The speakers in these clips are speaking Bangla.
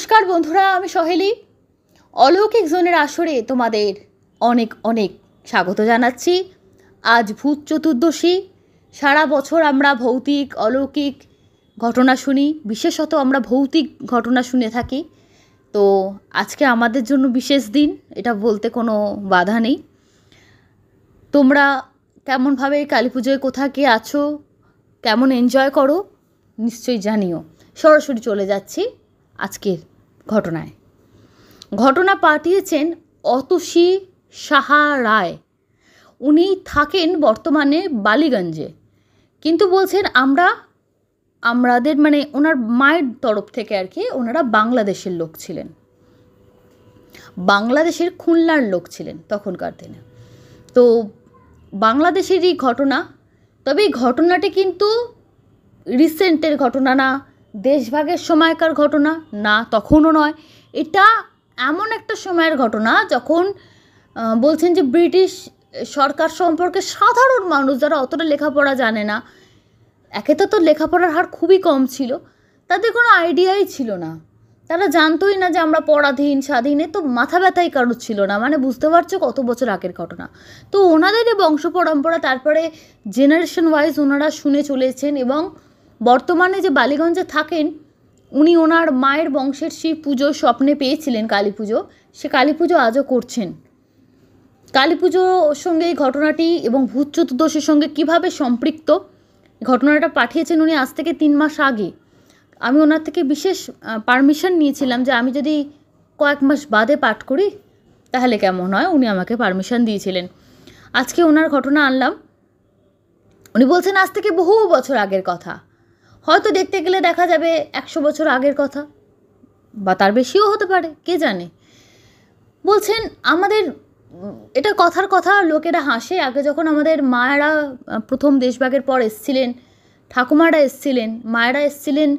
নমস্কার বন্ধুরা, আমি সহেলি। অলৌকিক জোনের আসরে তোমাদের অনেক অনেক স্বাগত জানাচ্ছি। আজ ভূত চতুর্দশী। সারা বছর আমরা ভৌতিক অলৌকিক ঘটনা শুনি, বিশেষত আমরা ভৌতিক ঘটনা শুনে থাকি। তো আজকে আমাদের জন্য বিশেষ দিন, এটা বলতে কোনো বাধা নেই। তোমরা কেমনভাবে কালী পুজোয় কোথা কে আছো, কেমন এনজয় করো নিশ্চয়ই জানিও। সরাসরি চলে যাচ্ছি আজকের ঘটনায়। ঘটনা পাঠিয়েছেন অতসী সাহা রায়। উনি থাকেন বর্তমানে বালিগঞ্জে, কিন্তু বলছেন আমাদের মানে ওনার মায়ের তরফ থেকে আর কি, ওনারা বাংলাদেশের লোক ছিলেন, বাংলাদেশের খুলনার লোক ছিলেন তখনকার দিনে। তো বাংলাদেশেরই ঘটনা, তবে এই ঘটনাটি কিন্তু রিসেন্টের ঘটনা না, দেশভাগের সময়কার ঘটনা না, তখনও নয়। এটা এমন একটা সময়ের ঘটনা যখন বলছেন যে ব্রিটিশ সরকার সম্পর্কে সাধারণ মানুষ যারা অতটা লেখাপড়া জানে না, একে তো লেখাপড়ার হার খুবই কম ছিল, তাদের কোনো আইডিয়াই ছিল না, তারা জানতোই না যে আমরা পরাধীন স্বাধীনে, তো মাথা ব্যথাই কারোর ছিল না। মানে বুঝতে পারছো কত বছর আগের ঘটনা। তো ওনাদের বংশ পরম্পরা তারপরে জেনারেশন ওয়াইজ ওনারা শুনে চলেছেন, এবং বর্তমানে যে বালিগঞ্জে থাকেন উনি ওনার মায়ের বংশের সেই পুজো স্বপ্নে পেয়েছিলেন, কালী পুজো, সে কালী পুজো আজও করছেন। কালী পুজোর সঙ্গে এই ঘটনাটি এবং ভূত চতুর্দশীর সঙ্গে কীভাবে সম্পৃক্ত, ঘটনাটা পাঠিয়েছেন উনি আজ থেকে 3 মাস আগে। আমি ওনার থেকে বিশেষ পারমিশন নিয়েছিলাম যে আমি যদি কয়েক মাস বাদে পাঠ করি তাহলে কেমন হয়, উনি আমাকে পারমিশন দিয়েছিলেন। আজকে ওনার ঘটনা আনলাম। উনি বলছেন আজ থেকে বহু বছর আগের কথা, হয়তো দেখতে গেলে দেখা যাবে 100 বছর আগের কথা, বা তার বেশিও হতে পারে, কে জানে। বলছেন আমাদের এটা কথার কথা, লোকেরা হাসে। আগে যখন আমাদের মায়েরা প্রথম দেশভাগের পর এসছিলেন, ঠাকুমারা এসছিলেন, মায়েরা এসছিলেন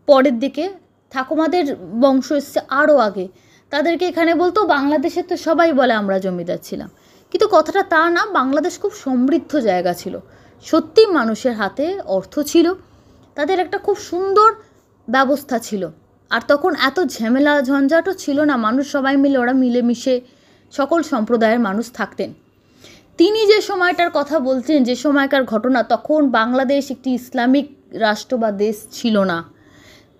পরের দিকে, ঠাকুমাদের বংশ এসছে আরও আগে, তাদেরকে এখানে বলতো বাংলাদেশের তো সবাই বলে আমরা জমিদার ছিলাম, কিন্তু কথাটা তা না। বাংলাদেশ খুব সমৃদ্ধ জায়গা ছিল, সত্যি মানুষের হাতে অর্থ ছিল, তাদের একটা খুব সুন্দর ব্যবস্থা ছিল, আর তখন এত ঝামেলা ঝঞ্ঝাটও ছিল না, মানুষ সবাই মিলে ওরা মিলেমিশে সকল সম্প্রদায়ের মানুষ থাকতেন। তিনি যে সময়টার কথা বলছেন, যে সময়কার ঘটনা, তখন বাংলাদেশ একটি ইসলামিক রাষ্ট্র বা দেশ ছিল না।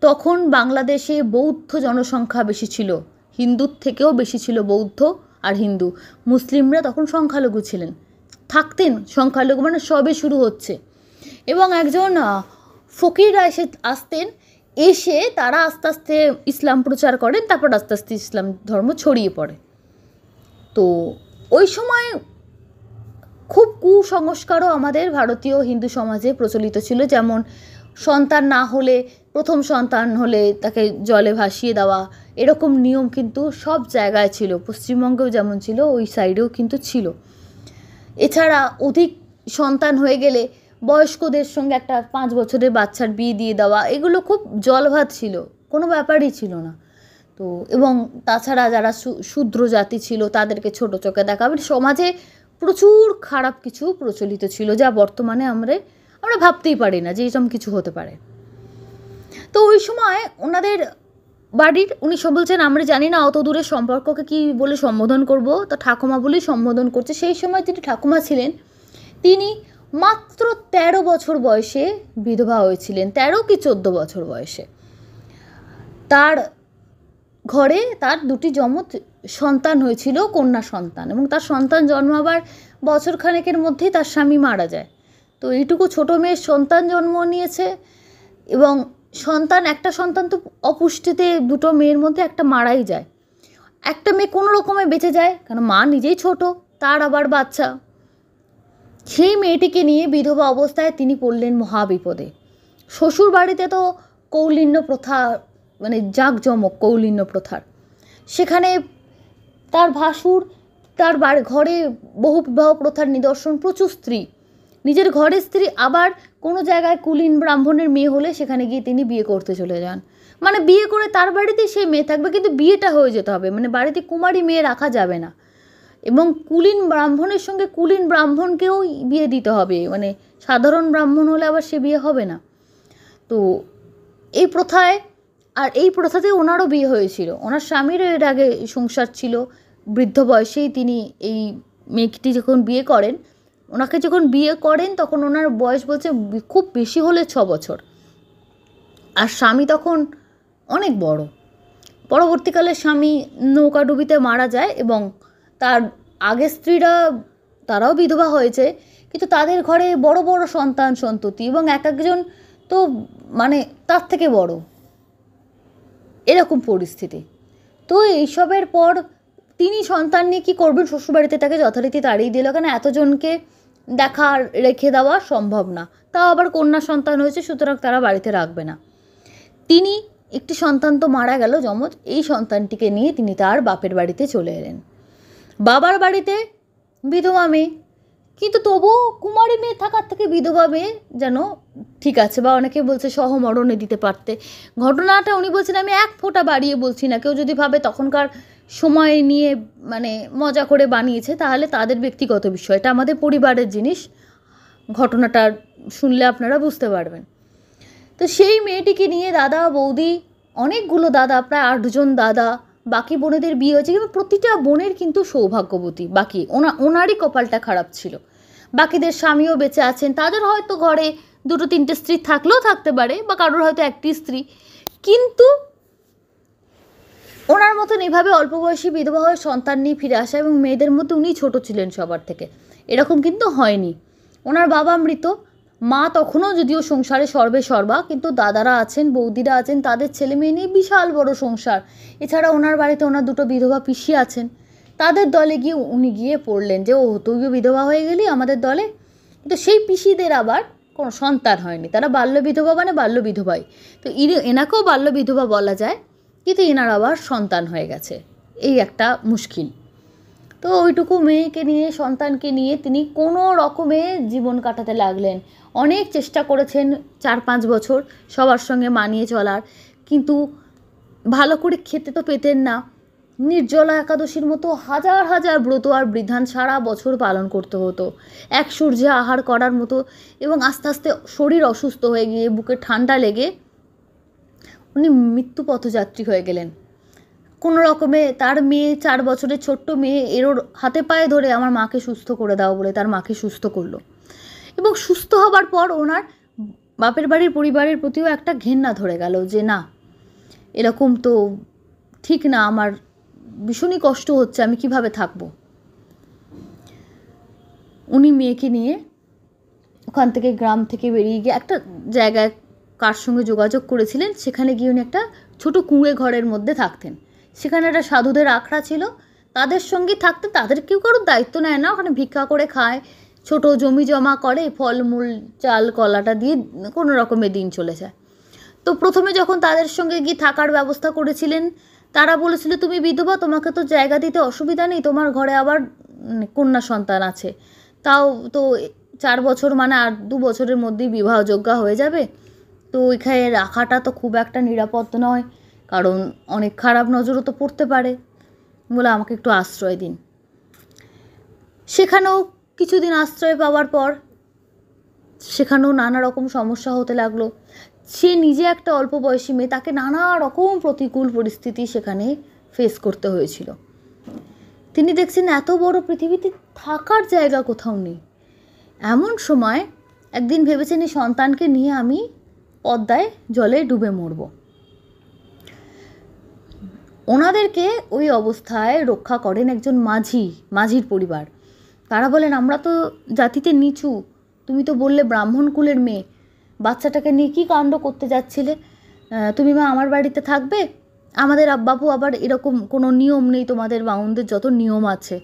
তখন বাংলাদেশে বৌদ্ধ জনসংখ্যা বেশি ছিল, হিন্দুর থেকেও বেশি ছিল বৌদ্ধ আর হিন্দু। মুসলিমরা তখন সংখ্যালঘু ছিলেন, থাকতেন সংখ্যালঘু, মানে সবে শুরু হচ্ছে। এবং একজন ফকিররা আসতেন, এসে তারা আস্তে আস্তে ইসলাম প্রচার করেন, তারপর আস্তে আস্তে ইসলাম ধর্ম ছড়িয়ে পড়ে। তো ওই সময় খুব কুসংস্কারও আমাদের ভারতীয় হিন্দু সমাজে প্রচলিত ছিল, যেমন সন্তান না হলে, প্রথম সন্তান হলে তাকে জলে ভাসিয়ে দেওয়া, এরকম নিয়ম কিন্তু সব জায়গায় ছিল, পশ্চিমবঙ্গেও যেমন ছিল ওই সাইডেও কিন্তু ছিল। এছাড়া অধিক সন্তান হয়ে গেলে বয়স্কদের সঙ্গে একটা 5 বছরের বাচ্চার বিয়ে দিয়ে দেওয়া, এগুলো খুব জলভাত ছিল, কোনো ব্যাপারই ছিল না। তো এবং তাছাড়া যারা শূদ্র জাতি ছিল তাদেরকে ছোট চোখে দেখা, সমাজে প্রচুর খারাপ কিছু প্রচলিত ছিল, যা বর্তমানে আমরা ভাবতেই পারি না যে এরকম কিছু হতে পারে। তো ওই সময় ওনাদের বাড়ির, উনি সব বলছেন আমরা জানি না অত দূরের সম্পর্ককে কি বলে সম্বোধন করব, তো ঠাকুমা বলেই সম্বোধন করছে। সেই সময় যিনি ঠাকুমা ছিলেন তিনি মাত্র 13 বছর বয়সে বিধবা হয়েছিলেন, 13 কি 14 বছর বয়সে। তার ঘরে তার 2টি যমজ সন্তান হয়েছিল, কন্যা সন্তান, এবং তার সন্তান জন্মাবার বছরখানেকের মধ্যেই তার স্বামী মারা যায়। তো এইটুকু ছোট মেয়ের সন্তান জন্ম নিয়েছে, এবং একটা সন্তান তো অপুষ্টিতে, 2টো মেয়ের মধ্যে একটা মারাই যায়, একটা মেয়ে কোনো রকমে বেঁচে যায়, কারণ মা নিজেই ছোট, তার আবার বাচ্চা। সেই মেয়েটিকে নিয়ে বিধবা অবস্থায় তিনি পড়লেন মহাবিপদে। শ্বশুর বাড়িতে তো কৌলিন্য প্রথা, মানে জাঁকজমক কৌলিন্য প্রথার, সেখানে তার ভাসুর, তার ঘরে বহু বিবাহ প্রথার নিদর্শন, প্রচুর স্ত্রী, নিজের ঘরের স্ত্রী, আবার কোনো জায়গায় কুলীন ব্রাহ্মণের মেয়ে হলে সেখানে গিয়ে তিনি বিয়ে করতে চলে যান। মানে বিয়ে করে তার বাড়িতেই সেই মেয়ে থাকবে, কিন্তু বিয়েটা হয়ে যেতে হবে, মানে বাড়িতে কুমারী মেয়ে রাখা যাবে না, এবং কুলীন ব্রাহ্মণের সঙ্গে কুলীন ব্রাহ্মণকেও বিয়ে দিতে হবে, মানে সাধারণ ব্রাহ্মণ হলে আবার সে বিয়ে হবে না। তো এই প্রথায় আর এই প্রথাতে ওনারও বিয়ে হয়েছিল, ওনার স্বামীরও এর আগে সংসার ছিল। বৃদ্ধ বয়সেই তিনি এই মেয়েটি যখন বিয়ে করেন, ওনাকে যখন বিয়ে করেন তখন ওনার বয়স বলছে খুব বেশি হলে 6 বছর, আর স্বামী তখন অনেক বড়। পরবর্তীকালে স্বামী নৌকাডুবিতে মারা যায় এবং তার আগের স্ত্রীরা তারাও বিধবা হয়েছে, কিন্তু তাদের ঘরে বড় বড় সন্তান সন্ততি এবং এক একজন তো মানে তার থেকে বড়, এরকম পরিস্থিতি। তো এইসবের পর তিনি সন্তান নিয়ে কী করবেন, শ্বশুরবাড়িতে তাকে যথারীতি তাড়িয়ে দিল, কেন এতজনকে দেখা রেখে দেওয়া সম্ভব না। তাও আবার কন্যা সন্তান হয়েছে, সুতরাং তারা বাড়িতে রাখবে না। তিনি একটি সন্তান তো মারা গেল যমজ, এই সন্তানটিকে নিয়ে তিনি তার বাপের বাড়িতে চলে এলেন। বাবার বাড়িতে বিধবা মেয়ে, কিন্তু তবুও কুমারী মেয়ে থাকার থেকে বিধবা মেয়ে যেন ঠিক আছে, বা অনেকে বলছে সহমরণে দিতে পারতে। ঘটনাটা উনি বলছেন আমি এক ফোঁটা বাড়িয়ে বলছি না, কেউ যদি ভাবে তখনকার সময় নিয়ে মানে মজা করে বানিয়েছে তাহলে তাদের ব্যক্তিগত বিষয়, এটা আমাদের পরিবারের জিনিস। ঘটনাটা শুনলে আপনারা বুঝতে পারবেন। তো সেই মেয়েটিকে নিয়ে দাদা বৌদি, অনেকগুলো দাদা, প্রায় 8 জন দাদা, বাকি বোনেদের বিয়ে হয়েছে, কিন্তু প্রতিটা বোনের কিন্তু সৌভাগ্যবতী। বাকি ওনারই কপালটা খারাপ ছিল। বাকিদের স্বামীও বেঁচে আছেন, তাদের হয়তো ঘরে 2-3টে স্ত্রী থাকলেও থাকতে পারে, বা কারোর হয়তো একটি স্ত্রী, কিন্তু ওনার মতন এভাবে অল্প বয়সী বিধবা হয়ে সন্তান নিয়ে ফিরে আসা, এবং মেয়েদের মধ্যে উনি ছোট ছিলেন সবার থেকে, এরকম কিন্তু হয়নি। ওনার বাবা মৃত, মা তখনও যদিও সংসারে সর্বে সর্বা, কিন্তু দাদারা আছেন, বৌদিরা আছেন, তাদের ছেলে মেয়ে নিয়ে বিশাল বড় সংসার। এছাড়া ওনার বাড়িতে ওনার 2টো বিধবা পিসি আছেন, তাদের দলে গিয়ে উনি গিয়ে পড়লেন যে ও তুইও বিধবা হয়ে গেলি আমাদের দলে। কিন্তু সেই পিসিদের আবার কোনো সন্তান হয়নি, তারা বাল্য বিধবা, মানে বাল্য বিধবাই। তো এনাকেও বাল্য বিধবা বলা যায়, কিন্তু এনার আবার সন্তান হয়ে গেছে, এই একটা মুশকিল। তো ওইটুকু মেয়েকে নিয়ে, সন্তানকে নিয়ে তিনি কোনো রকমে জীবন কাটাতে লাগলেন। অনেক চেষ্টা করেছেন 4-5 বছর সবার সঙ্গে মানিয়ে চলার, কিন্তু ভালো করে খেতে তো পেতেন না। নির্জলা একাদশীর মতো হাজার হাজার ব্রত আর বিধান সারা বছর পালন করতে হতো, এক সূর্যে আহার করার মতো। এবং আস্তে আস্তে শরীর অসুস্থ হয়ে গিয়ে বুকে ঠান্ডা লেগে উনি মৃত্যু পথযাত্রী হয়ে গেলেন। কোনো রকমে তার মেয়ে, 4 বছরের ছোট্ট মেয়ে, এর হাতে পায়ে ধরে আমার মাকে সুস্থ করে দাও বলে তার মাকে সুস্থ করলো। এবং সুস্থ হবার পর ওনার বাপের বাড়ির পরিবারের প্রতিও একটা ঘেন্না ধরে গেল যে না, এরকম তো ঠিক না, আমার ভীষণই কষ্ট হচ্ছে, আমি কিভাবে থাকবো। উনি মেয়েকে নিয়ে ওখান থেকে, গ্রাম থেকে বেরিয়ে গিয়ে একটা জায়গায় কার সঙ্গে যোগাযোগ করেছিলেন, সেখানে গিয়ে উনি একটা ছোটো কুঁড়ে ঘরের মধ্যে থাকতেন। সেখানে একটা সাধুদের আখড়া ছিল, তাদের সঙ্গে থাকতেন। তাদের কেউ কারোর দায়িত্ব নেয় না, ওখানে ভিক্ষা করে খায়, ছোটো জমি জমা করে, ফলমূল চাল কলাটা দিয়ে কোনো রকমের দিন চলে যায়। তো প্রথমে যখন তাদের সঙ্গে গিয়ে থাকার ব্যবস্থা করেছিলেন, তারা বলেছিল তুমি বিধবা, তোমাকে তো জায়গা দিতে অসুবিধা নেই, তোমার ঘরে আবার কন্যা সন্তান আছে, তাও তো 4 বছর মানে আর 2 বছরের মধ্যেই বিবাহযোগ্য হয়ে যাবে, তো ওইখানে রাখাটা তো খুব একটা নিরাপদ নয়, কারণ অনেক খারাপ নজরও তো পড়তে পারে, বলে আমাকে একটু আশ্রয় দিন। সেখানেও কিছুদিন আশ্রয় পাওয়ার পর সেখানেও নানা রকম সমস্যা হতে লাগলো। সে নিজে একটা অল্প বয়সী মেয়ে, তাকে নানা রকম প্রতিকূল পরিস্থিতি সেখানে ফেস করতে হয়েছিল। তিনি দেখছেন এত বড় পৃথিবীতে থাকার জায়গা কোথাও নেই। এমন সময় একদিন ভেবেছেন এই সন্তানকে নিয়ে আমি পদ্মায় জলে ডুবে মরব। ওনাদেরকে ওই অবস্থায় রক্ষা করেন একজন মাঝির পরিবার। তারা বলেন আমরা তো জাতিতে নিচু, তুমি তো বললে ব্রাহ্মণ কুলের মেয়ে, বাচ্চাটাকে নিয়ে কী কাণ্ড করতে যাচ্ছিলে, তুমি মা আমার বাড়িতে থাকবে, আমাদের আব্বাবু আবার এরকম কোনো নিয়ম নেই, তোমাদের বাউনদের যত নিয়ম আছে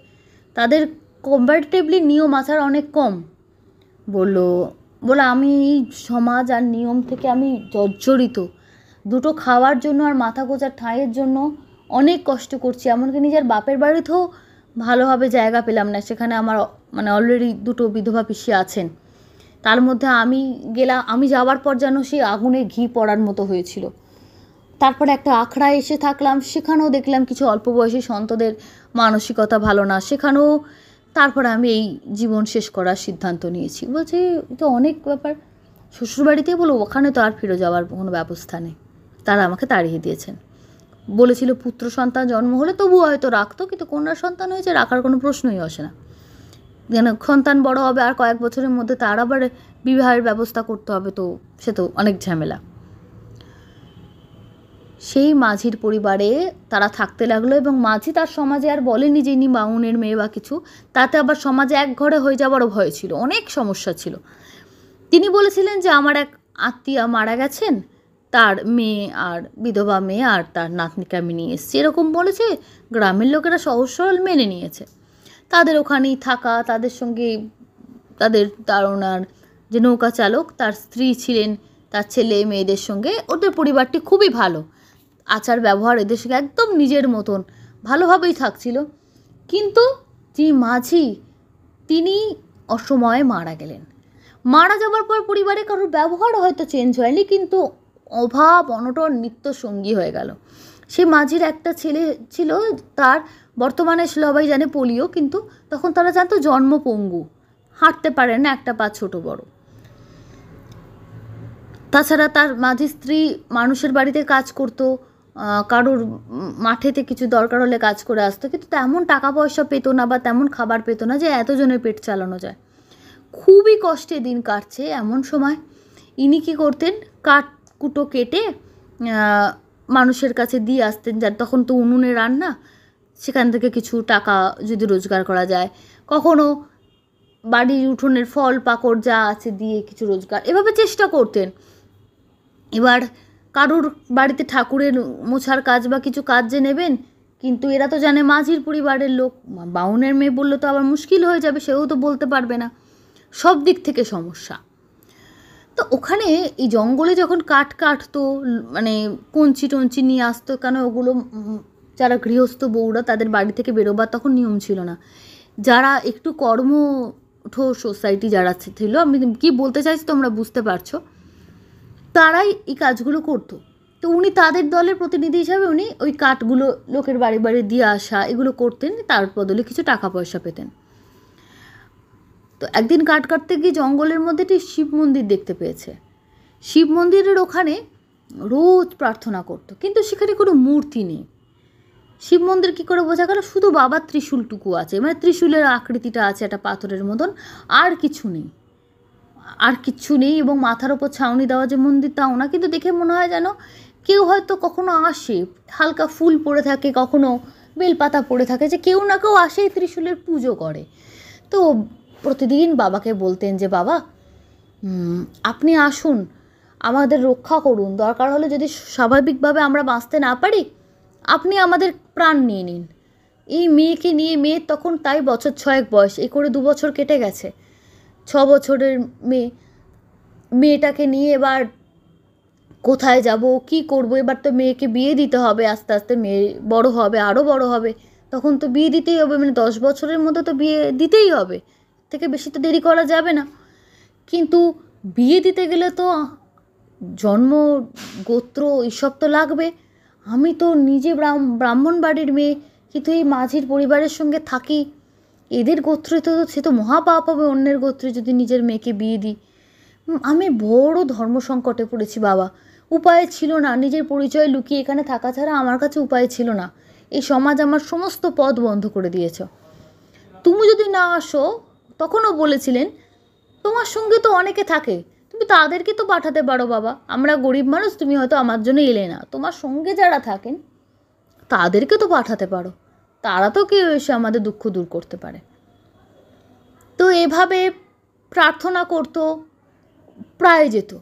তাদের কম্পারেটিভলি নিয়ম আচার অনেক কম। বলে আমি এই সমাজ আর নিয়ম থেকে আমি জর্জরিত, 2টো খাওয়ার জন্য আর মাথা গোজার ঠাঁইয়ের জন্য অনেক কষ্ট করছি, এমনকি নিজের বাপের বাড়িতেও ভালোভাবে জায়গা পেলাম না, সেখানে আমার মানে অলরেডি 2টো বিধবা পিসি আছেন, তার মধ্যে আমি যাওয়ার পর যেন সেই আগুনে ঘি পড়ার মতো হয়েছিল। তারপরে একটা আখড়ায় এসে থাকলাম, সেখানেও দেখলাম কিছু অল্প বয়সী সন্তদের মানসিকতা ভালো না, সেখানেও তারপরে আমি এই জীবন শেষ করার সিদ্ধান্ত নিয়েছি। বলছি তো অনেক ব্যাপার, শ্বশুরবাড়িতেই বলো, ওখানে তো আর ফিরে যাওয়ার কোনো ব্যবস্থা নেই। তারা আমাকে তাড়িয়ে দিয়েছেন। বলেছিল পুত্র সন্তান জন্ম হলে তবুও হয়তো রাখতো, কিন্তু কন্যা সন্তান হয়েছে, রাখার কোনো প্রশ্নই আসে না। যেন সন্তান বড় হবে আর কয়েক বছরের মধ্যে তার আবার বিবাহের ব্যবস্থা করতে হবে, তো সে তো অনেক ঝামেলা। সেই মাঝির পরিবারে তারা থাকতে লাগলো, এবং মাঝি তার সমাজে আর বলেনি যে ইনি বামুনের মেয়ে বা কিছু, তাতে আবার সমাজে এক ঘরে হয়ে যাওয়ারও ভয় ছিল, অনেক সমস্যা ছিল। তিনি বলেছিলেন যে আমার এক আত্মীয়া মারা গেছেন, তার মেয়ে আর বিধবা মেয়ে আর তার নাতনিকে আমি নিয়ে এসেছি, এরকম বলেছে। গ্রামের লোকেরা সহজ সরল মেনে নিয়েছে। তাদের ওখানেই থাকা, তাদের সঙ্গে তার ওনার যে নৌকা চালক তার স্ত্রী ছিলেন, তার ছেলে মেয়েদের সঙ্গে ওদের পরিবারটি খুবই ভালো, আচার ব্যবহার এদের সঙ্গে একদম নিজের মতন ভালোভাবেই থাকছিল। কিন্তু যে মাঝি তিনি অসময়ে মারা গেলেন। মারা যাবার পর পরিবারে কারোর ব্যবহার হয়তো চেঞ্জ হয়নি, কিন্তু অভাব অনটন নিত্য সঙ্গী হয়ে গেল। সে মাঝির একটা ছেলে ছিল, তার বর্তমানে সবাই জানে পোলিও, কিন্তু তখন তারা জানতো জন্ম পঙ্গু, হাঁটতে পারে না, একটা পা ছোট বড়। তাছাড়া তার মাঝির স্ত্রী মানুষের বাড়িতে কাজ করতো, কারোর মাঠেতে কিছু দরকার হলে কাজ করে আসতো, কিন্তু তেমন টাকা পয়সা পেতো না বা তেমন খাবার পেতো না যে এতজনের পেট চালানো যায়। খুবই কষ্টে দিন কাটছে। এমন সময় ইনি কী করতেন, কাঠকুটো কেটে মানুষের কাছে দিয়ে আসতেন, যার তখন তো উনুনে রান্না, সেখান থেকে কিছু টাকা যদি রোজগার করা যায়, কখনো বাড়ির উঠোনের ফল পাকড় যা আছে দিয়ে কিছু রোজগার, এভাবে চেষ্টা করতেন। এবার কারুর বাড়িতে ঠাকুরের মোছার কাজ বা কিছু কাজ যে নেবেন, কিন্তু এরা তো জানে মাঝির পরিবারের লোক, বাউনের মেয়ে বললে তো আবার মুশকিল হয়ে যাবে, সেও তো বলতে পারবে না, সব দিক থেকে সমস্যা। তো ওখানে এই জঙ্গলে যখন কাঠ কাটতো, মানে কঞ্চি টঞ্চি নিয়ে আসতো, কেন ওগুলো যারা গৃহস্থ বউরা তাদের বাড়ি থেকে বেরোবার তখন নিয়ম ছিল না। যারা একটু কর্মঠ সোসাইটি যারা ছিল, আমি কি বলতে চাইছি তোমরা বুঝতে পারছো, তারাই এই কাজগুলো করতো। তো উনি তাদের দলের প্রতিনিধি হিসাবে উনি ওই কাঠগুলো লোকের বাড়ি বাড়ি দিয়ে আসা এগুলো করতেন, তার বদলে কিছু টাকা পয়সা পেতেন। তো একদিন কাঠ কাটতে গিয়ে জঙ্গলের মধ্যে একটি শিব মন্দির দেখতে পেয়েছে। শিব মন্দিরের ওখানে রোজ প্রার্থনা করতো, কিন্তু সেখানে কোনো মূর্তি নেই। শিব মন্দির কী করে বোঝা গেল, শুধু বাবার ত্রিশূলটুকু আছে, মানে ত্রিশূলের আকৃতিটা আছে একটা পাথরের মতন, আর কিছু নেই, আর কিচ্ছু নেই। এবং মাথার ওপর ছাউনি দেওয়া যে মন্দির তাও না, কিন্তু দেখে মনে হয় যেন কেউ হয়তো কখনো আসে, হালকা ফুল পড়ে থাকে, কখনো বেলপাতা পড়ে থাকে, যে কেউ না কেউ আসে ত্রিশূলের পুজো করে। তো প্রতিদিন বাবাকে বলতেন যে বাবা আপনি আসুন, আমাদের রক্ষা করুন, দরকার হলে যদি স্বাভাবিকভাবে আমরা বাঁচতে না পারি আপনি আমাদের প্রাণ নিয়ে নিন। এই মেয়েকে নিয়ে, মেয়ের তখন তাই বছর 6 বয়স, এই করে 2 বছর কেটে গেছে, 6 বছরের মেয়েটাকে নিয়ে এবার কোথায় যাব, কি করব, এবার তো মেয়েকে বিয়ে দিতে হবে, আস্তে আস্তে মেয়ে বড় হবে, আরও বড় হবে, তখন তো বিয়ে দিতেই হবে, মানে 10 বছরের মধ্যে তো বিয়ে দিতেই হবে, থেকে বেশি তো দেরি করা যাবে না। কিন্তু বিয়ে দিতে গেলে তো জন্ম গোত্র এইসব তো লাগবে। আমি তো নিজে ব্রাহ্মণ বাড়ির মেয়ে, কিন্তু এই মাঝির পরিবারের সঙ্গে থাকি, এদের গোত্রে তো সে তো মহাপাপ হবে অন্যের গোত্রে যদি নিজের মেয়েকে বিয়ে দিই। আমি বড় ধর্মসংকটে পড়েছি বাবা, উপায় ছিল না, নিজের পরিচয় লুকিয়ে এখানে থাকা ছাড়া আমার কাছে উপায় ছিল না। এই সমাজ আমার সমস্ত পথ বন্ধ করে দিয়েছ। তুমি যদি না আসো, তখনও বলেছিলেন তোমার সঙ্গে তো অনেকে থাকে, তুমি তাদেরকে তো পাঠাতে পারো বাবা, আমরা গরিব মানুষ, তুমি হয়তো আমার জন্য এলে না, তোমার সঙ্গে যারা থাকেন তাদেরকে তো পাঠাতে পারো, তারা তো কেউ এসে আমাদের দুঃখ দূর করতে পারে। তো এভাবে প্রার্থনা করতো, প্রায় যেত।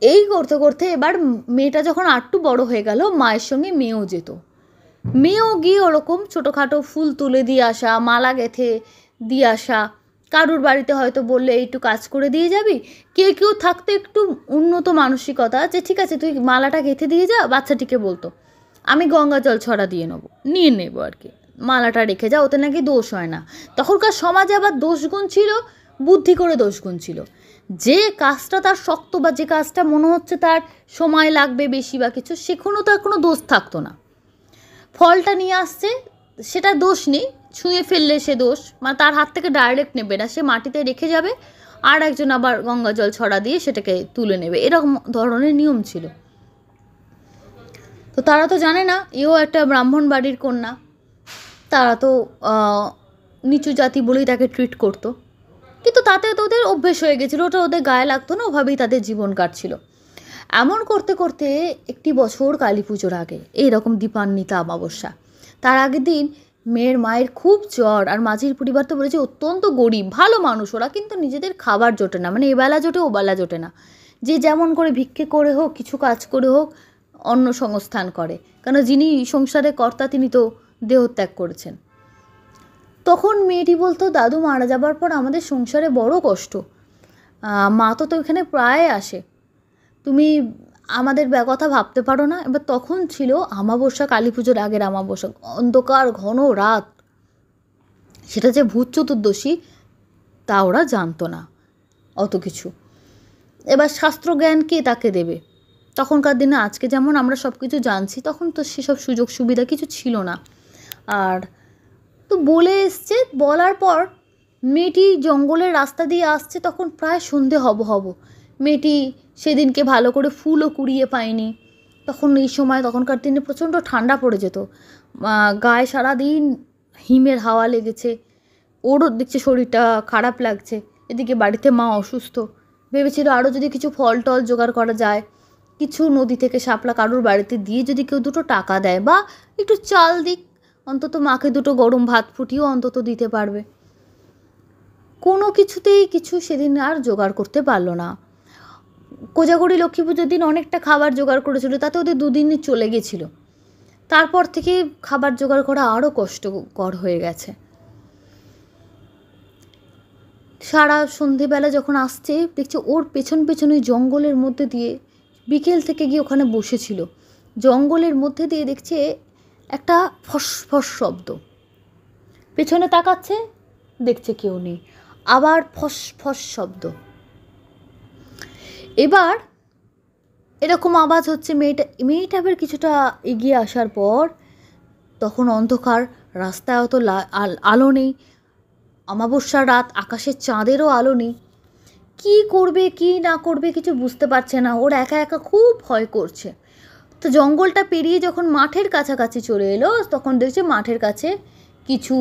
এই করতে করতে এবার মেয়েটা যখন আরটু বড় হয়ে গেল, মায়ের সঙ্গে মেয়েও যেত। মেয়েও গিয়ে ওরকম ছোটোখাটো ফুল তুলে দিয়ে আসা, মালা গেঁথে দিয়ে আসা, কারুর বাড়িতে হয়তো বললে একটু কাজ করে দিয়ে যাবি, কেউ কেউ থাকতো একটু উন্নত মানসিকতা, যে ঠিক আছে তুই মালাটা গেঁথে দিয়ে যা, বাচ্চাটিকে বলতো আমি গঙ্গা জল ছড়া দিয়ে নিয়ে নেবো আর কি, মালাটা রেখে যা, ওতে নাকি দোষ হয় না। তখনকার সমাজে আবার দোষগুণ ছিল, বুদ্ধি করে দোষগুণ ছিল। যে কাজটা তার শক্ত বা যে কাজটা মনে হচ্ছে তার সময় লাগবে বেশি বা কিছু, সেখানেও তার কোনো দোষ থাকতো না। ফলটা নিয়ে আসছে, সেটা দোষ নেই, ছুঁয়ে ফেললে সে দোষ, মানে তার হাত থেকে ডাইরেক্ট নেবে না, সে মাটিতে রেখে যাবে, আর একজন আবার গঙ্গা জল ছড়া দিয়ে সেটাকে তুলে নেবে, এরকম ধরনের নিয়ম ছিল। তো তারা তো জানে না এও একটা ব্রাহ্মণ বাড়ির কন্যা, তারা তো নিচু জাতি বলেই তাকে ট্রিট করতো, কিন্তু তাতে তো ওদের অভ্যেস হয়ে গেছিলো, ওটা ওদের গায়ে লাগতো না, ওভাবেই তাদের জীবন কাটছিল। এমন করতে করতে একটি বছর কালী পুজোর আগে এইরকম দীপান্বিতা অমাবস্যা, তার আগের দিন মেয়ের মায়ের খুব জ্বর, আর মাঝির পরিবার তো বলেছে অত্যন্ত গরিব, ভালো মানুষ ওরা, কিন্তু নিজেদের খাবার জোটে না, মানে এবেলা জোটে ওবেলা জোটে না, যে যেমন করে ভিক্ষে করে হোক কিছু কাজ করে হোক অন্ন সংস্থান করে, কেন যিনি সংসারের কর্তা তিনি তো দেহত্যাগ করেছেন। তখন মেয়েটি বলতো, দাদু মারা যাবার পর আমাদের সংসারে বড় কষ্ট, মা তো এখানে প্রায় আসে, তুমি আমাদের কথা ভাবতে পারো না। এবার তখন ছিল অমাবস্যা, কালী পুজোর আগের অমাবস্যা, অন্ধকার ঘন রাত, সেটা যে ভূত চতুর্দশী তা ওরা জানতো না অত কিছু। এবার শাস্ত্রজ্ঞান কে তাকে দেবে? তখনকার দিনে আজকে যেমন আমরা সব কিছু জানছি, তখন তো সেসব সুযোগ সুবিধা কিছু ছিল না। আর তো বলে এসছে, বলার পর মেয়েটি জঙ্গলের রাস্তা দিয়ে আসছে, তখন প্রায় সন্ধে হব। মেয়েটি সেদিনকে ভালো করে ফুলও কুড়িয়ে পায়নি, তখন এই সময় তখনকার দিনে প্রচণ্ড ঠান্ডা পড়ে যেত, গায়ে সারাদিন হিমের হাওয়া লেগেছে, ওরও দেখছে শরীরটা খারাপ লাগছে, এদিকে বাড়িতে মা অসুস্থ, ভেবেছিল আরও যদি কিছু ফল টল জোগাড় করা যায়, কিছু নদী থেকে শাপলা কারুর বাড়িতে দিয়ে যদি কেউ দুটো টাকা দেয় বা একটু চাল দিক, অন্তত মাকে দুটো গরম ভাত ফুটিয়েও অন্তত দিতে পারবে। কোনো কিছুতেই কিছু সেদিন আর জোগাড় করতে পারলো না। কোজাগরি লক্ষ্মী পুজোর দিন অনেকটা খাবার জোগাড় করেছিল, তাতে ওদের দুদিনই চলে গেছিলো, তারপর থেকে খাবার জোগাড় করা আরও কষ্টকর হয়ে গেছে। সারা সন্ধেবেলা যখন আসছে দেখছে ওর পেছন ওই জঙ্গলের মধ্যে দিয়ে, বিকেল থেকে গিয়ে ওখানে বসেছিল, জঙ্গলের মধ্যে দিয়ে দেখছে একটা ফস ফস শব্দ, পেছনে তাকাচ্ছে দেখছে কেউ নেই, আবার ফস ফস শব্দ, এবার এরকম আওয়াজ হচ্ছে। মেয়েটা আবার কিছুটা এগিয়ে আসার পর তখন অন্ধকার, রাস্তায় অত আলো নেই, অমাবস্যার রাত, আকাশের চাঁদেরও আলো নেই, কী করবে কী না করবে কিছু বুঝতে পারছে না, ওর একা একা খুব ভয় করছে। তো জঙ্গলটা পেরিয়ে যখন মাঠের কাছাকাছি চলে এলো, তখন দেখছে মাঠের কাছে কিছু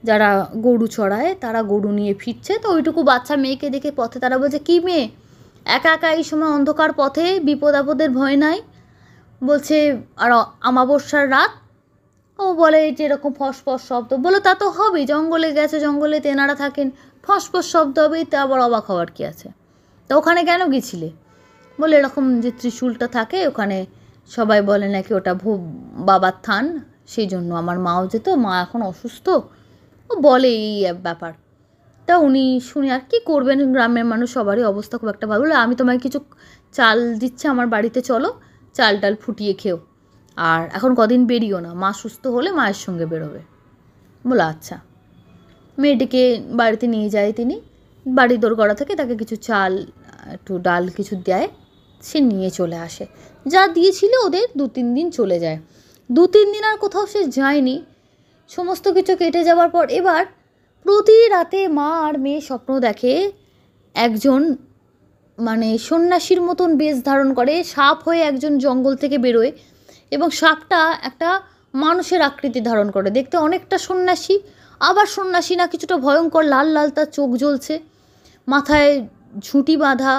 যারা গরু চড়ায় তারা গরু নিয়ে ফিরছে, তো ওইটুকু বাচ্চা মেয়েকে দেখে পথে তারা বলছে, কী মেয়ে একা একা এই সময় অন্ধকার পথে, বিপদ আপদের ভয় নাই? বলছে আর অমাবস্যার রাত। ও বলে যে এরকম ফসফস শব্দ, বলো তা তো হবেই, জঙ্গলে গেছে, জঙ্গলে তেনারা থাকেন, ফসফস শব্দ হবেই, তা আবার অবাক হওয়ার কী আছে? তা ওখানে কেন গেছিলে? বলে এরকম যে ত্রিশূলটা থাকে ওখানে সবাই বলে নাকি ওটা বাবার থান, সেই জন্য আমার মাও যেত, মা এখন অসুস্থ, ও বলে এই ব্যাপার। তা উনি শুনে আর কী করবেন, গ্রামের মানুষ সবারই অবস্থা খুব একটা ভালো, বলে আমি তোমায় কিছু চাল দিচ্ছি, আমার বাড়িতে চলো, চাল টাল ফুটিয়ে খেও, আর এখন কদিন বেরিও না, মা সুস্থ হলে মায়ের সঙ্গে বেরোবে। বলো আচ্ছা। মেয়েটিকে বাড়িতে নিয়ে যায় তিনি, বাড়ির দোরগড়া থেকে তাকে কিছু চাল একটু ডাল কিছু দেয়, সে নিয়ে চলে আসে, যা দিয়েছিল ওদের 2-3 দিন চলে যায়, 2-3 দিন আর কোথাও সে যায়নি। সমস্ত কিছু কেটে যাওয়ার পর এবার প্রতি রাতে মা আর মেয়ে স্বপ্ন দেখে, একজন মানে সন্ন্যাসীর মতন বেশ ধারণ করে, সাপ হয়ে একজন জঙ্গল থেকে বেরোয়, এবং সাপটা একটা মানুষের আকৃতি ধারণ করে, দেখতে অনেকটা সন্ন্যাসী, আবার সন্ন্যাসী না, কিছুটা ভয়ঙ্কর, লাল লাল তার চোখ জ্বলছে, মাথায় ঝুঁটি বাঁধা,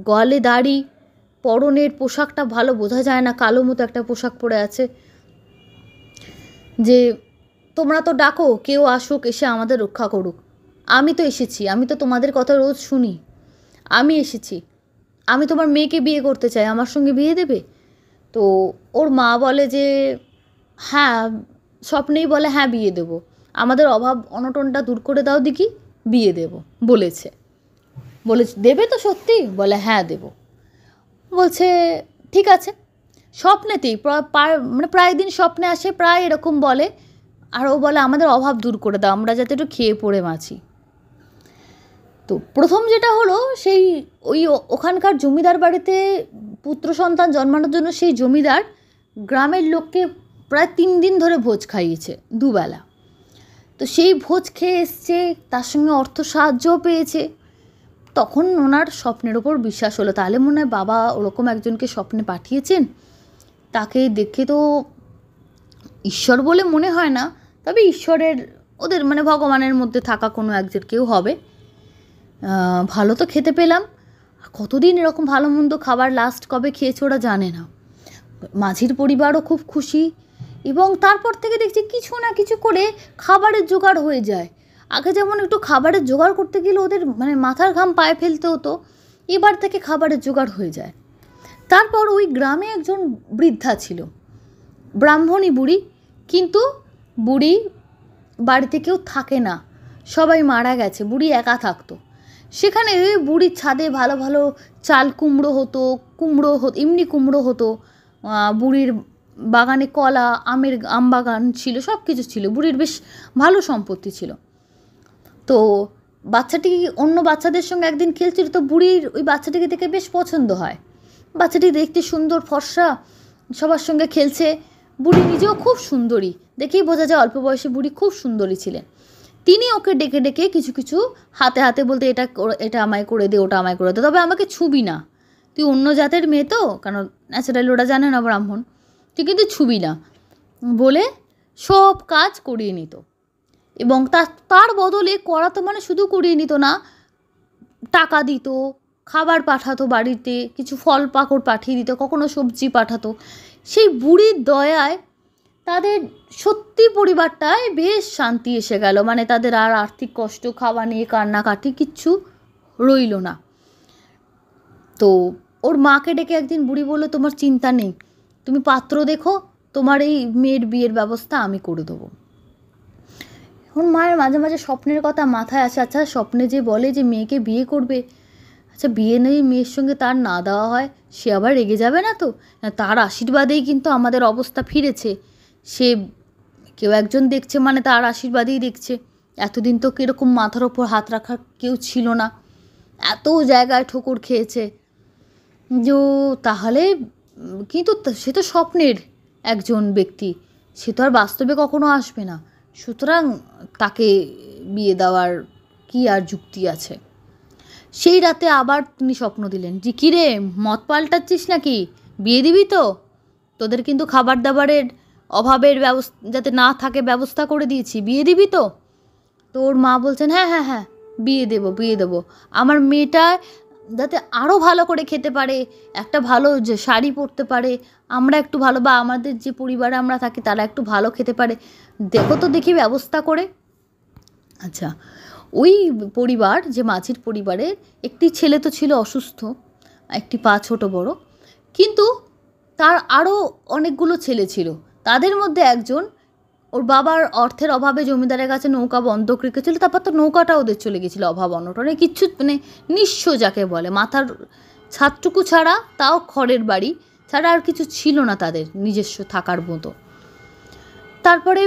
গলে দাড়ি, পরনের পোশাকটা ভালো বোঝা যায় না, কালো মতো একটা পোশাক পরে আছে, যে তোমরা তো ডাকো কেউ আসুক এসে আমাদের রক্ষা করুক, আমি তো এসেছি, আমি তো তোমাদের কথা রোজ শুনি, আমি এসেছি, আমি তোমার মেয়েকে বিয়ে করতে চাই, আমার সঙ্গে বিয়ে দেবে? তো ওর মা বলে যে হ্যাঁ, স্বপ্নেই বলে হ্যাঁ বিয়ে দেবো, আমাদের অভাব অনটনটা দূর করে দাও দেখি, বিয়ে দেবো বলেছে। দেবে তো সত্যি? বলে হ্যাঁ দেবো। বলছে ঠিক আছে। স্বপ্নেতেই মানে প্রায় দিন স্বপ্নে আসে, প্রায় এরকম বলে, আর ও বলে আমাদের অভাব দূর করে দাও, আমরা যাতে একটু খেয়ে পড়ে বাঁচি। তো প্রথম যেটা হলো, সেই ওখানকার জমিদার বাড়িতে পুত্র সন্তান জন্মানোর জন্য সেই জমিদার গ্রামের লোককে প্রায় 3 দিন ধরে ভোজ খাইয়েছে, দুবেলা। তো সেই ভোজ খেয়ে এসছে, তার সঙ্গে অর্থ সাহায্যও পেয়েছে, তখন ওনার স্বপ্নের ওপর বিশ্বাস হলো, তাহলে মনে হয় বাবা ওরকম একজনকে স্বপ্নে পাঠিয়েছেন, তাকে দেখে তো ঈশ্বর বলে মনে হয় না, তবে ঈশ্বরের ওদের মানে ভগবানের মধ্যে থাকা কোনো একজন কেউ হবে। ভালো তো খেতে পেলাম। কতদিন এরকম ভালো মন্দ খাবার লাস্ট কবে খেয়েছে ওরা জানে না। মাঝির পরিবারও খুব খুশি, এবং তারপর থেকে দেখছি কিছু না কিছু করে খাবারের জোগাড় হয়ে যায়। আগে যেমন একটু খাবারের জোগাড় করতে গেলে ওদের মানে মাথার ঘাম পায়ে ফেলতে হতো, এবার থেকে খাবারের জোগাড় হয়ে যায়। তারপর ওই গ্রামে একজন বৃদ্ধা ছিল, ব্রাহ্মণী বুড়ি, কিন্তু বুড়ি বাড়িতে কেউ থাকে না, সবাই মারা গেছে, বুড়ি একা থাকতো। সেখানে বুড়ির ছাদে ভালো ভালো চাল কুমড়ো হতো, এমনি কুমড়ো হতো, বুড়ির বাগানে কলা, আম বাগান ছিল, সব কিছু ছিল, বুড়ির বেশ ভালো সম্পত্তি ছিল। তো বাচ্চাটি অন্য বাচ্চাদের সঙ্গে একদিন খেলছিল, তো বুড়ির ওই বাচ্চাটিকে দেখে বেশ পছন্দ হয়। বাচ্চাটি দেখতে সুন্দর, ফর্সা, সবার সঙ্গে খেলছে। বুড়ি নিজেও খুব সুন্দরী, দেখেই বোঝা যায় অল্প বয়সে বুড়ি খুব সুন্দরী ছিলেন। তিনি ওকে ডেকে ডেকে কিছু কিছু হাতে হাতে বলতে, এটা আমায় করে দে, ওটা আমায় করে দে, তবে আমাকে ছুবি না, তুই অন্য জাতের মেয়ে তো, কারণ ন্যাচারালি ওরা জানে না ব্রাহ্মণ, তুই কিন্তু ছুবি না বলে সব কাজ করিয়ে নিত। এবং তার বদলে করাতো মানে শুধু করিয়ে নিত না, টাকা দিত, খাবার পাঠাতো, বাড়িতে কিছু ফল পাকড় পাঠিয়ে দিত, কখনো সবজি পাঠাতো। সেই বুড়ির দয়ায় তাদের সত্যি পরিবারটায় বেশ শান্তি এসে গেল, মানে তাদের আর আর্থিক কষ্ট, খাওয়া নিয়ে কান্নাকাটি কিচ্ছু রইল না। তো ওর মাকে ডেকে একদিন বুড়ি বলল, তোমার চিন্তা নেই, তুমি পাত্র দেখো, তোমার এই মেয়ের বিয়ের ব্যবস্থা আমি করে দেবো। এখন মায়ের মাঝে মাঝে স্বপ্নের কথা মাথায় আসে, আচ্ছা স্বপ্নে যে বলে যে মেয়েকে বিয়ে করবে, আচ্ছা বিয়ে নেই মেয়ের সঙ্গে তার না দেওয়া হয়, সে আবার রেগে যাবে না তো? তার আশীর্বাদেই কিন্তু আমাদের অবস্থা ফিরেছে, সে কেউ একজন দেখছে মানে তার আশীর্বাদেই দেখছে। এতদিন তো কীরকম মাথার ওপর হাত রাখার কেউ ছিল না, এত জায়গায় ঠোকর খেয়েছে যে, তাহলে কিন্তু সে তো স্বপ্নের একজন ব্যক্তি, সে তো আর বাস্তবে কখনো আসবে না, সুতরাং তাকে বিয়ে দেওয়ার কি আর যুক্তি আছে। সেই রাতে আবার তিনি স্বপ্ন দিলেন যে, কী রে মত পাল্টাচ্ছিস নাকি, বিয়ে দিবি তো? তোদের কিন্তু খাবার দাবারের অভাবের যাতে না থাকে ব্যবস্থা করে দিয়েছি, বিয়ে দিবি তো? তোর মা বলছেন, হ্যাঁ হ্যাঁ হ্যাঁ বিয়ে দেবো, আমার মেয়েটা যাতে আরও ভালো করে খেতে পারে, একটা ভালো যে শাড়ি পরতে পারে, আমরা একটু ভালো, বা আমাদের যে পরিবারে আমরা থাকি তারা একটু ভালো খেতে পারে, দেখো তো দেখি ব্যবস্থা করে। আচ্ছা, ওই পরিবার যে মাঝির পরিবারের একটি ছেলে তো ছিল অসুস্থ, একটি পা ছোট বড়, কিন্তু তার আরও অনেকগুলো ছেলে ছিল। তাদের মধ্যে একজন, ওর বাবার অর্থের অভাবে জমিদারের কাছে নৌকা বন্ধক রেখেছিল, তারপর তো নৌকাটা ওদের চলে গেছিলো অভাব অনটনে, কিচ্ছু মানে নিঃস্ব যাকে বলে, মাথার ছাদটুকু ছাড়া, তাও খড়ের বাড়ি ছাড়া আর কিছু ছিল না তাদের নিজস্ব থাকার মতো। তারপরে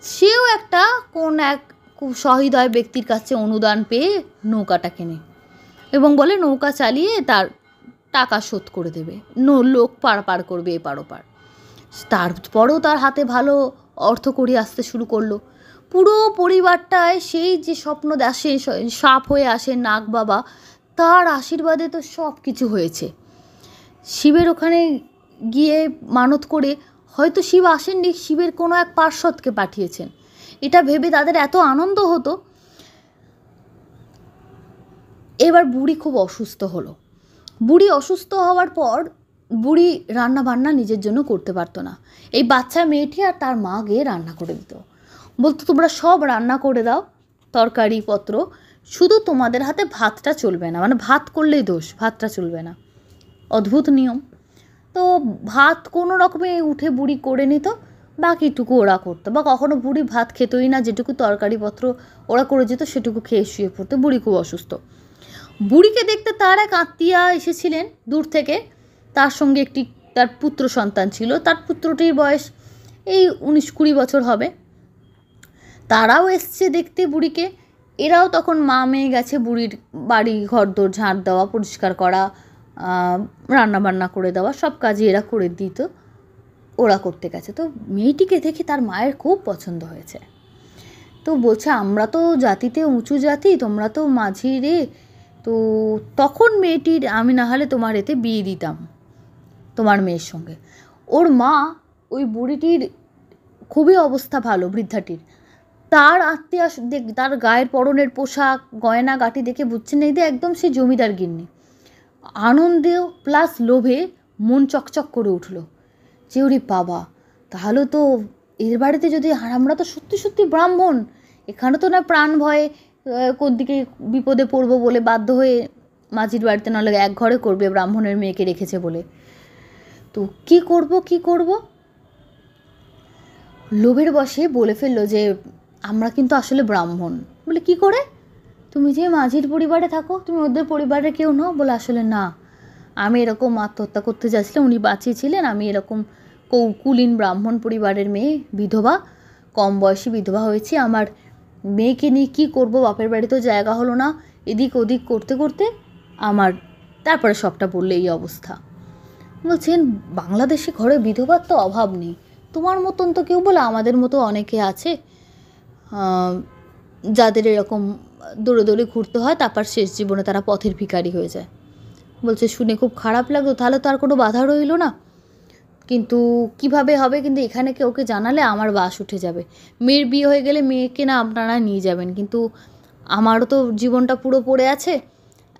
সেও একটা কোন এক খুব সহৃদয় ব্যক্তির কাছে অনুদান পেয়ে নৌকাটা কেনে এবং বলে নৌকা চালিয়ে তার টাকা শোধ করে দেবে, লোক পার করবে এপার ওপার। তারপরেও তার হাতে ভালো অর্থ করি আসতে শুরু করলো। পুরো পরিবারটায় সেই যে স্বপ্ন আসে, সাপ হয়ে আসে নাগ বাবা, তার আশীর্বাদে তো সব কিছু হয়েছে। শিবের ওখানে গিয়ে মানত করে, হয়তো শিব আসেননি, শিবের কোনো এক পার্শ্বদকে পাঠিয়েছেন, এটা ভেবে তাদের এত আনন্দ হতো। এবার বুড়ি খুব অসুস্থ হলো। বুড়ি অসুস্থ হওয়ার পর বুড়ি রান্না বান্না নিজের জন্য করতে পারতো না, এই বাচ্চা মেয়েটি আর তার মা গিয়ে রান্না করে দিত, বলতো তোমরা সব রান্না করে দাও তরকারি পত্র, শুধু তোমাদের হাতে ভাতটা চলবে না, মানে ভাত করলেই দোষ, ভাতটা চলবে না। অদ্ভুত নিয়ম। তো ভাত কোনো রকমে উঠে বুড়ি করে নিত, বাকিটুকু ওরা করতো, বা কখনো বুড়ি ভাত খেতই না, যেটুকু তরকারিপত্র ওরা করে যেত সেটুকু খেয়ে শুয়ে পড়তো। বুড়ি খুব অসুস্থ। বুড়িকে দেখতে তার এক আত্মীয়া এসেছিলেন দূর থেকে, তার সঙ্গে তার পুত্র সন্তান ছিল, তার পুত্রটির বয়স এই 19-20 বছর হবে। তারাও এসছে দেখতে বুড়িকে। এরাও তখন মা মেয়ে গেছে বুড়ির বাড়ি ঘরদোর ঝাঁট দেওয়া, পরিষ্কার করা, রান্না বান্না করে দেওয়া, সব কাজই এরা করে দিত, ওরা করতে গেছে। তো মেয়েটিকে দেখে তার মায়ের খুব পছন্দ হয়েছে, তো বলছে আমরা তো জাতিতে উঁচু জাতি, তোমরা তো মাঝি রে, তো তখন মেয়েটির আমি না হলে তোমার এতে বিয়ে দিতাম, তোমার মেয়ের সঙ্গে। ওর মা, ওই বুড়িটির খুবই অবস্থা ভালো, বৃদ্ধাটির। তার আত্মীয় তার গায়ের পরনের পোশাক গয়না গাটি দেখে বুঝছেন এই যে একদম সে জমিদার গিন্নি। আনন্দে প্লাস লোভে মন চকচক করে উঠল যে ওরে বাবা, তাহলে তো এর বাড়িতে যদি, আর আমরা তো সত্যি সত্যি ব্রাহ্মণ, এখানে তো না প্রাণ ভয়ে কোন দিকে বিপদে পড়বো বলে বাধ্য হয়ে মাঝির বাড়িতে নাহলে এক ঘরে করবে, ব্রাহ্মণের মেয়েকে রেখেছে বলে। তো কি করব লোভের বশে বলে ফেললো যে আমরা কিন্তু আসলে ব্রাহ্মণ। বলে কি করে? তুমি যে মাঝির পরিবারে থাকো, তুমি ওদের পরিবারে কেউ নও? বলে আসলে না, আমি এরকম আত্মহত্যা করতে যাচ্ছিলাম, উনি বাঁচিয়েছিলেন, আমি এরকম কুলীন ব্রাহ্মণ পরিবারের মেয়ে, বিধবা, কম বয়সী বিধবা হয়েছি। আমার মেয়েকে নিয়ে কী করবো, বাপের বাড়িতেও জায়গা হলো না, এদিক ওদিক করতে করতে আমার, তারপরে সবটা বললে এই অবস্থা। বলছেন বাংলাদেশে ঘরে বিধবার তো অভাব নেই, তোমার মতন তো কেউ, বলে আমাদের মতো অনেকে আছে যাদের এরকম দৌড়ে দৌড়ে ঘুরতে হয়, তারপর শেষ জীবনে তারা পথের ভিখারি হয়ে যায়। বলছে শুনে খুব খারাপ লাগলো, তাহলে তো আর কোনো বাধা রইল না, কিন্তু কিভাবে হবে? কিন্তু এখানে ওকে জানালে আমার বাস উঠে যাবে, মেয়ের বিয়ে হয়ে গেলে মেয়েকে না আপনারা নিয়ে যাবেন, কিন্তু আমারও তো জীবনটা পুরো পড়ে আছে।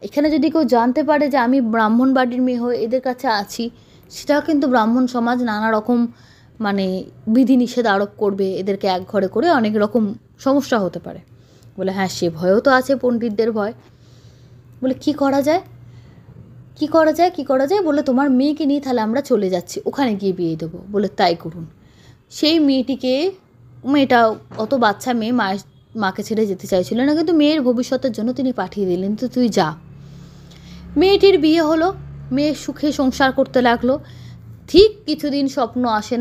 এখানে যদি কেউ জানতে পারে যে আমি ব্রাহ্মণ বাড়ির মেয়ে হয়ে এদের কাছে আছি, সেটাও কিন্তু ব্রাহ্মণ সমাজ নানা রকম মানে বিধিনিষেধ আরোপ করবে, এদেরকে এক ঘরে করে অনেক রকম সমস্যা হতে পারে। বলে হ্যাঁ, সে ভয়ও তো আছে, পণ্ডিতদের ভয়। বলে কি করা যায়? বলে তোমার মেয়েকে নিয়ে তাহলে আমরা চলে যাচ্ছি, ওখানে গিয়ে বিয়ে দেবো। বলে তাই করুন। সেই মেয়েটা অত বাচ্চা মেয়ে, মাকে ছেড়ে যেতে চাইছিল না, কিন্তু মেয়ের ভবিষ্যতের জন্য তিনি পাঠিয়ে দিলেন, তো তুই যা। মেয়েটির বিয়ে হলো, মেয়ে সুখে সংসার করতে লাগলো। ঠিক কিছুদিন স্বপ্ন আসে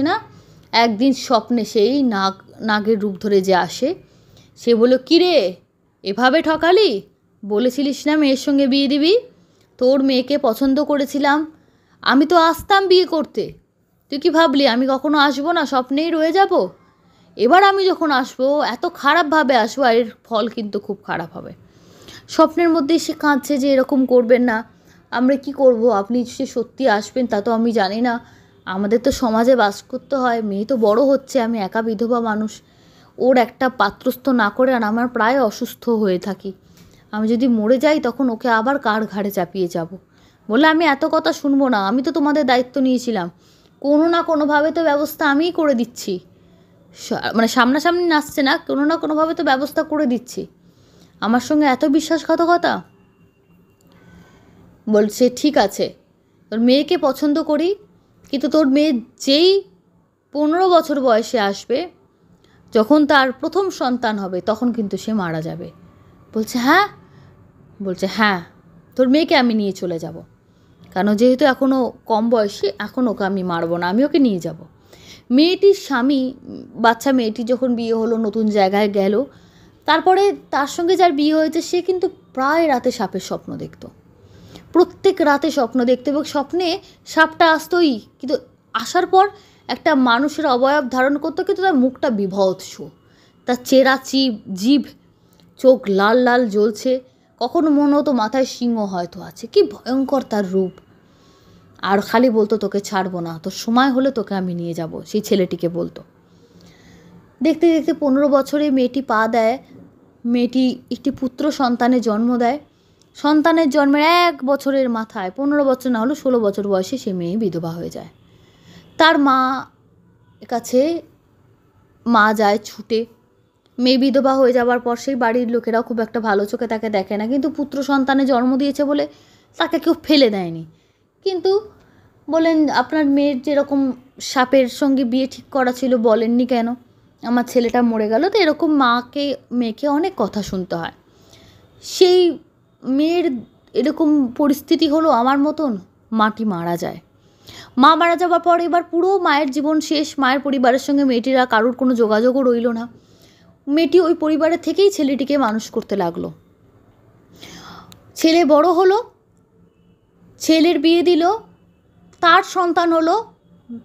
না, একদিন স্বপ্নে সেই নাগের রূপ ধরে যে আসে, সে বলল কিরে এভাবে ঠকালি, বলেছিলিস না মেয়ের সঙ্গে বিয়ে দিবি, তোর মেয়েকে পছন্দ করেছিলাম, আমি তো আসতাম বিয়ে করতে, তুই কি ভাবলি আমি কখনো আসবো না, স্বপ্নেই রয়ে যাব? এবার আমি যখন আসবো এত খারাপভাবে আসবো, আর এর ফল কিন্তু খুব খারাপ হবে। স্বপ্নের মধ্যে সে কাঁদছে যে এরকম করবেন না, আমরা কি করব, আপনি যে সত্যি আসবেন তা তো আমি জানি না, আমাদের তো সমাজে বাস করতে হয়, মেয়ে তো বড় হচ্ছে, আমি একা বিধবা মানুষ, ওর একটা পাত্রস্থ না করে আর আমার প্রায় অসুস্থ হয়ে থাকি, আমি যদি মরে যাই তখন ওকে আবার কার ঘাড়ে চাপিয়ে যাব। বলে আমি এত কথা শুনবো না, আমি তো তোমাদের দায়িত্ব নিয়েছিলাম, কোনো না কোনোভাবে তো ব্যবস্থা আমিই করে দিচ্ছি, মানে সামনাসামনি নাচছে না, কোনো না কোনোভাবে তো ব্যবস্থা করে দিচ্ছি, আমার সঙ্গে এত বিশ্বাসঘাতকতা। বলছে ঠিক আছে, তোর মেয়েকে পছন্দ করি, কিন্তু তোর মেয়ে যেই 15 বছর বয়সে আসবে, যখন তার প্রথম সন্তান হবে তখন কিন্তু সে মারা যাবে। বলছে হ্যাঁ, তোর মেয়েকে আমি নিয়ে চলে যাব, কারণ যেহেতু এখনও কম বয়সী, এখন ওকে আমি মারবো না, আমি ওকে নিয়ে যাব। মেয়েটির স্বামী, বাচ্চা মেয়েটি যখন বিয়ে হলো, নতুন জায়গায় গেল, তারপরে তার সঙ্গে যার বিয়ে হয়েছে সে কিন্তু প্রায় রাতে সাপের স্বপ্ন দেখত, প্রত্যেক রাতে স্বপ্ন দেখত, এবং স্বপ্নে সাপটা আসতোই, কিন্তু আসার পর একটা মানুষের অবয়ব ধারণ করতো, কিন্তু তার মুখটা বিভৎস, তার চেরা জিভ, চোখ লাল লাল জ্বলছে, কখনো মনে হতো মাথায় সিংহ হয়তো আছে, কি ভয়ঙ্কর তার রূপ। আর খালি বলতো তোকে ছাড়বো না, তোর সময় হলে তোকে আমি নিয়ে যাব, সেই ছেলেটিকে বলতো। দেখতে দেখতে 15 বছরে মেয়েটি পা দেয়, মেয়েটি একটি পুত্র সন্তানের জন্ম দেয়। সন্তানের জন্মের 1 বছরের মাথায়, 15 বছর না হলো 16 বছর বয়সে সে মেয়ে বিধবা হয়ে যায়। তার কাছে মা যায় ছুটে, মেয়ে বিধবা হয়ে যাওয়ার পর সেই বাড়ির লোকেরাও খুব একটা ভালো চোখে তাকে দেখে না, কিন্তু পুত্র সন্তানে জন্ম দিয়েছে বলে তাকে কেউ ফেলে দেয়নি। কিন্তু বলেন আপনার মেয়ের যেরকম সাপের সঙ্গে বিয়ে ঠিক করা ছিল, বলেননি কেন, আমার ছেলেটা মরে গেল, তো এরকম মেয়েকে অনেক কথা শুনতে হয়। সেই মেয়ের এরকম পরিস্থিতি হলো আমার মতন, মাটি মারা যায়। মা মারা যাওয়ার পর এবার পুরো মায়ের জীবন শেষ, মায়ের পরিবারের সঙ্গে মেয়েটিরা কারোর কোনো যোগাযোগও রইল না। মেয়েটি ওই পরিবারের থেকেই ছেলেটিকে মানুষ করতে লাগলো। ছেলে বড় হলো, ছেলের বিয়ে দিল, তার সন্তান হলো,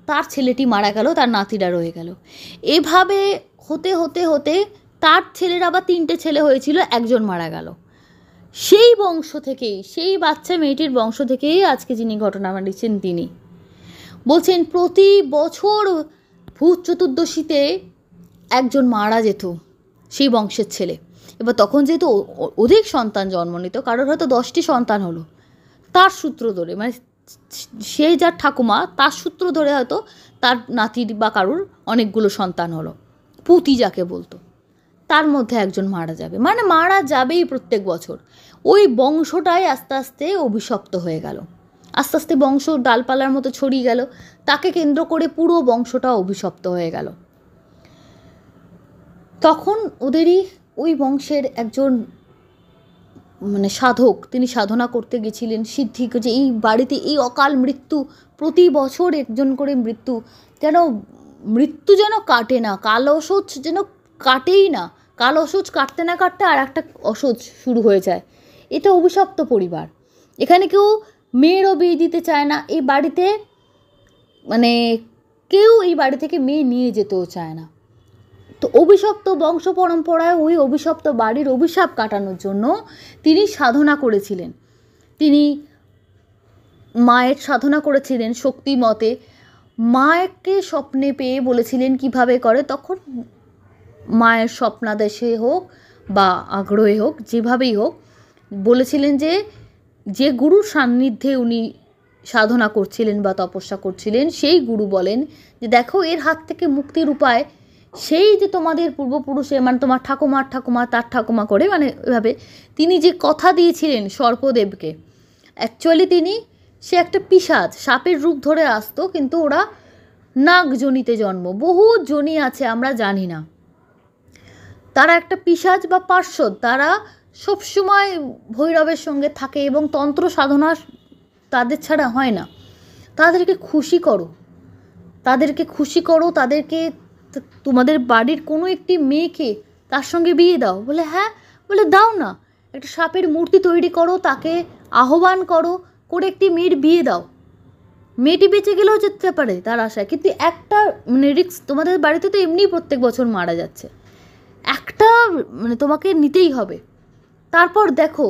তার ছেলেটি মারা গেল, তার নাতিরা রয়ে গেল। এভাবে হতে হতে হতে তার ছেলের আবার 3টে ছেলে হয়েছিল, একজন মারা গেল। সেই বংশ থেকেই, সেই বাচ্চা মেয়েটির বংশ থেকেই আজকে যিনি ঘটনা বানিয়েছেন তিনি বলছেন প্রতি বছর ভূত চতুর্দশীতে একজন মারা যেত সেই বংশের ছেলে। এবার তখন যেহেতু অধিক সন্তান জন্ম নিত, কারোর হয়তো 10টি সন্তান হলো, তার সূত্র ধরে, মানে সে যার ঠাকুমা তার সূত্র ধরে হয়তো তার নাতির বা কারুর অনেকগুলো সন্তান হলো, পুতি যাকে বলতো, তার মধ্যে একজন মারা যাবে, মানে মারা যাবেই প্রত্যেক বছর। ওই বংশটাই আস্তে আস্তে অভিশপ্ত হয়ে গেল, আস্তে আস্তে বংশ ডালপালার মতো ছড়িয়ে গেল, তাকে কেন্দ্র করে পুরো বংশটা অভিশপ্ত হয়ে গেল। তখন ওদেরই ওই বংশের একজন মানে সাধক, তিনি সাধনা করতে গেছিলেন সিদ্ধি, যে এই বাড়িতে এই অকাল মৃত্যু, প্রতি বছর একজন করে মৃত্যু যেন কাটে না, কাল অসুচ যেন কাটেই না, কাল অসুচ কাটতে না কাটতে আর একটা অসুচ শুরু হয়ে যায়। এটা অভিশপ্ত পরিবার, এখানে কেউ মেয়েরও বিয়ে দিতে চায় না এই বাড়িতে, মানে কেউ এই বাড়ি থেকে মেয়ে নিয়ে যেতেও চায় না। তো অভিশপ্ত বংশ পরম্পরায় ওই অভিশপ্ত বাড়ির অভিশাপ কাটানোর জন্য তিনি সাধনা করেছিলেন, তিনি মায়ের সাধনা করেছিলেন শক্তি মতে, মাকে স্বপ্নে পেয়ে বলেছিলেন কিভাবে করে। তখন মায়ের স্বপ্নাদেশে হোক বা আগ্রহে হোক, যেভাবেই হোক, বলেছিলেন যে যে গুরুর সান্নিধ্যে উনি সাধনা করছিলেন বা তপস্যা করছিলেন, সেই গুরু বলেন যে দেখো এর হাত থেকে মুক্তির উপায় সেই যে তোমাদের পূর্বপুরুষে, মানে তোমার ঠাকুমার ঠাকুমা তার ঠাকুমা করে, মানে এভাবে তিনি যে কথা দিয়েছিলেন সর্পদেবকে, অ্যাকচুয়ালি সে একটা পিশাচ, সাপের রূপ ধরে আসতো, কিন্তু ওরা নাগজনিতে জন্ম, বহু জনি আছে আমরা জানি না, তারা একটা পিশাচ বা পার্শ্বদ, তারা সবসময় ভৈরবের সঙ্গে থাকে এবং তন্ত্র সাধনা তাদের ছাড়া হয় না। তাদেরকে খুশি করো, তাদেরকে তোমাদের বাড়ির কোনো একটি মেয়েকে তার সঙ্গে বিয়ে দাও। বলে হ্যাঁ, বলে দাও না, একটা সাপের মূর্তি তৈরি করো, তাকে আহ্বান করো, করে একটি মেয়ের বিয়ে দাও, মেয়েটি বেঁচে গেলেও যেতে পারে তার আশায়। কিন্তু একটা মানে রিস্ক, তোমাদের বাড়িতে তো এমনিই প্রত্যেক বছর মারা যাচ্ছে, একটা মানে তোমাকে নিতেই হবে। তারপর দেখো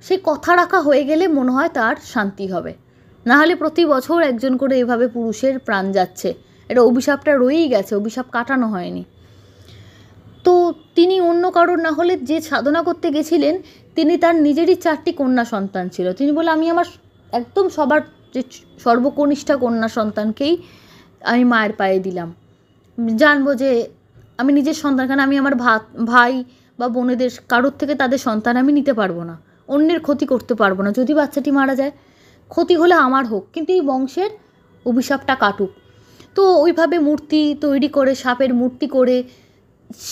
সে কথা রাখা হয়ে গেলে মনে হয় তার শান্তি হবে, নাহলে প্রতি বছর একজন করে এভাবে পুরুষের প্রাণ যাচ্ছে, এটা অভিশাপটা রয়েই গেছে, অভিশাপ কাটানো হয়নি। তো তিনি অন্য কারোর না হলে যে সাধনা করতে গেছিলেন, তিনি তার নিজেরই 4টি কন্যা সন্তান ছিল, তিনি বলে আমি আমার একদম সবার যে সর্বকনিষ্ঠা কন্যা সন্তানকেই আমি মায়ের পায়ে দিলাম, জানবো যে আমি নিজের সন্তান, কারণ আমি আমার ভাই বা বোনেদের কারোর থেকে তাদের সন্তান আমি নিতে পারবো না, অন্যের ক্ষতি করতে পারবো না, যদি বাচ্চাটি মারা যায় ক্ষতি হলে আমার হোক, কিন্তু এই বংশের অভিশাপটা কাটুক। তো ওইভাবে মূর্তি তৈরি করে, সাপের মূর্তি করে,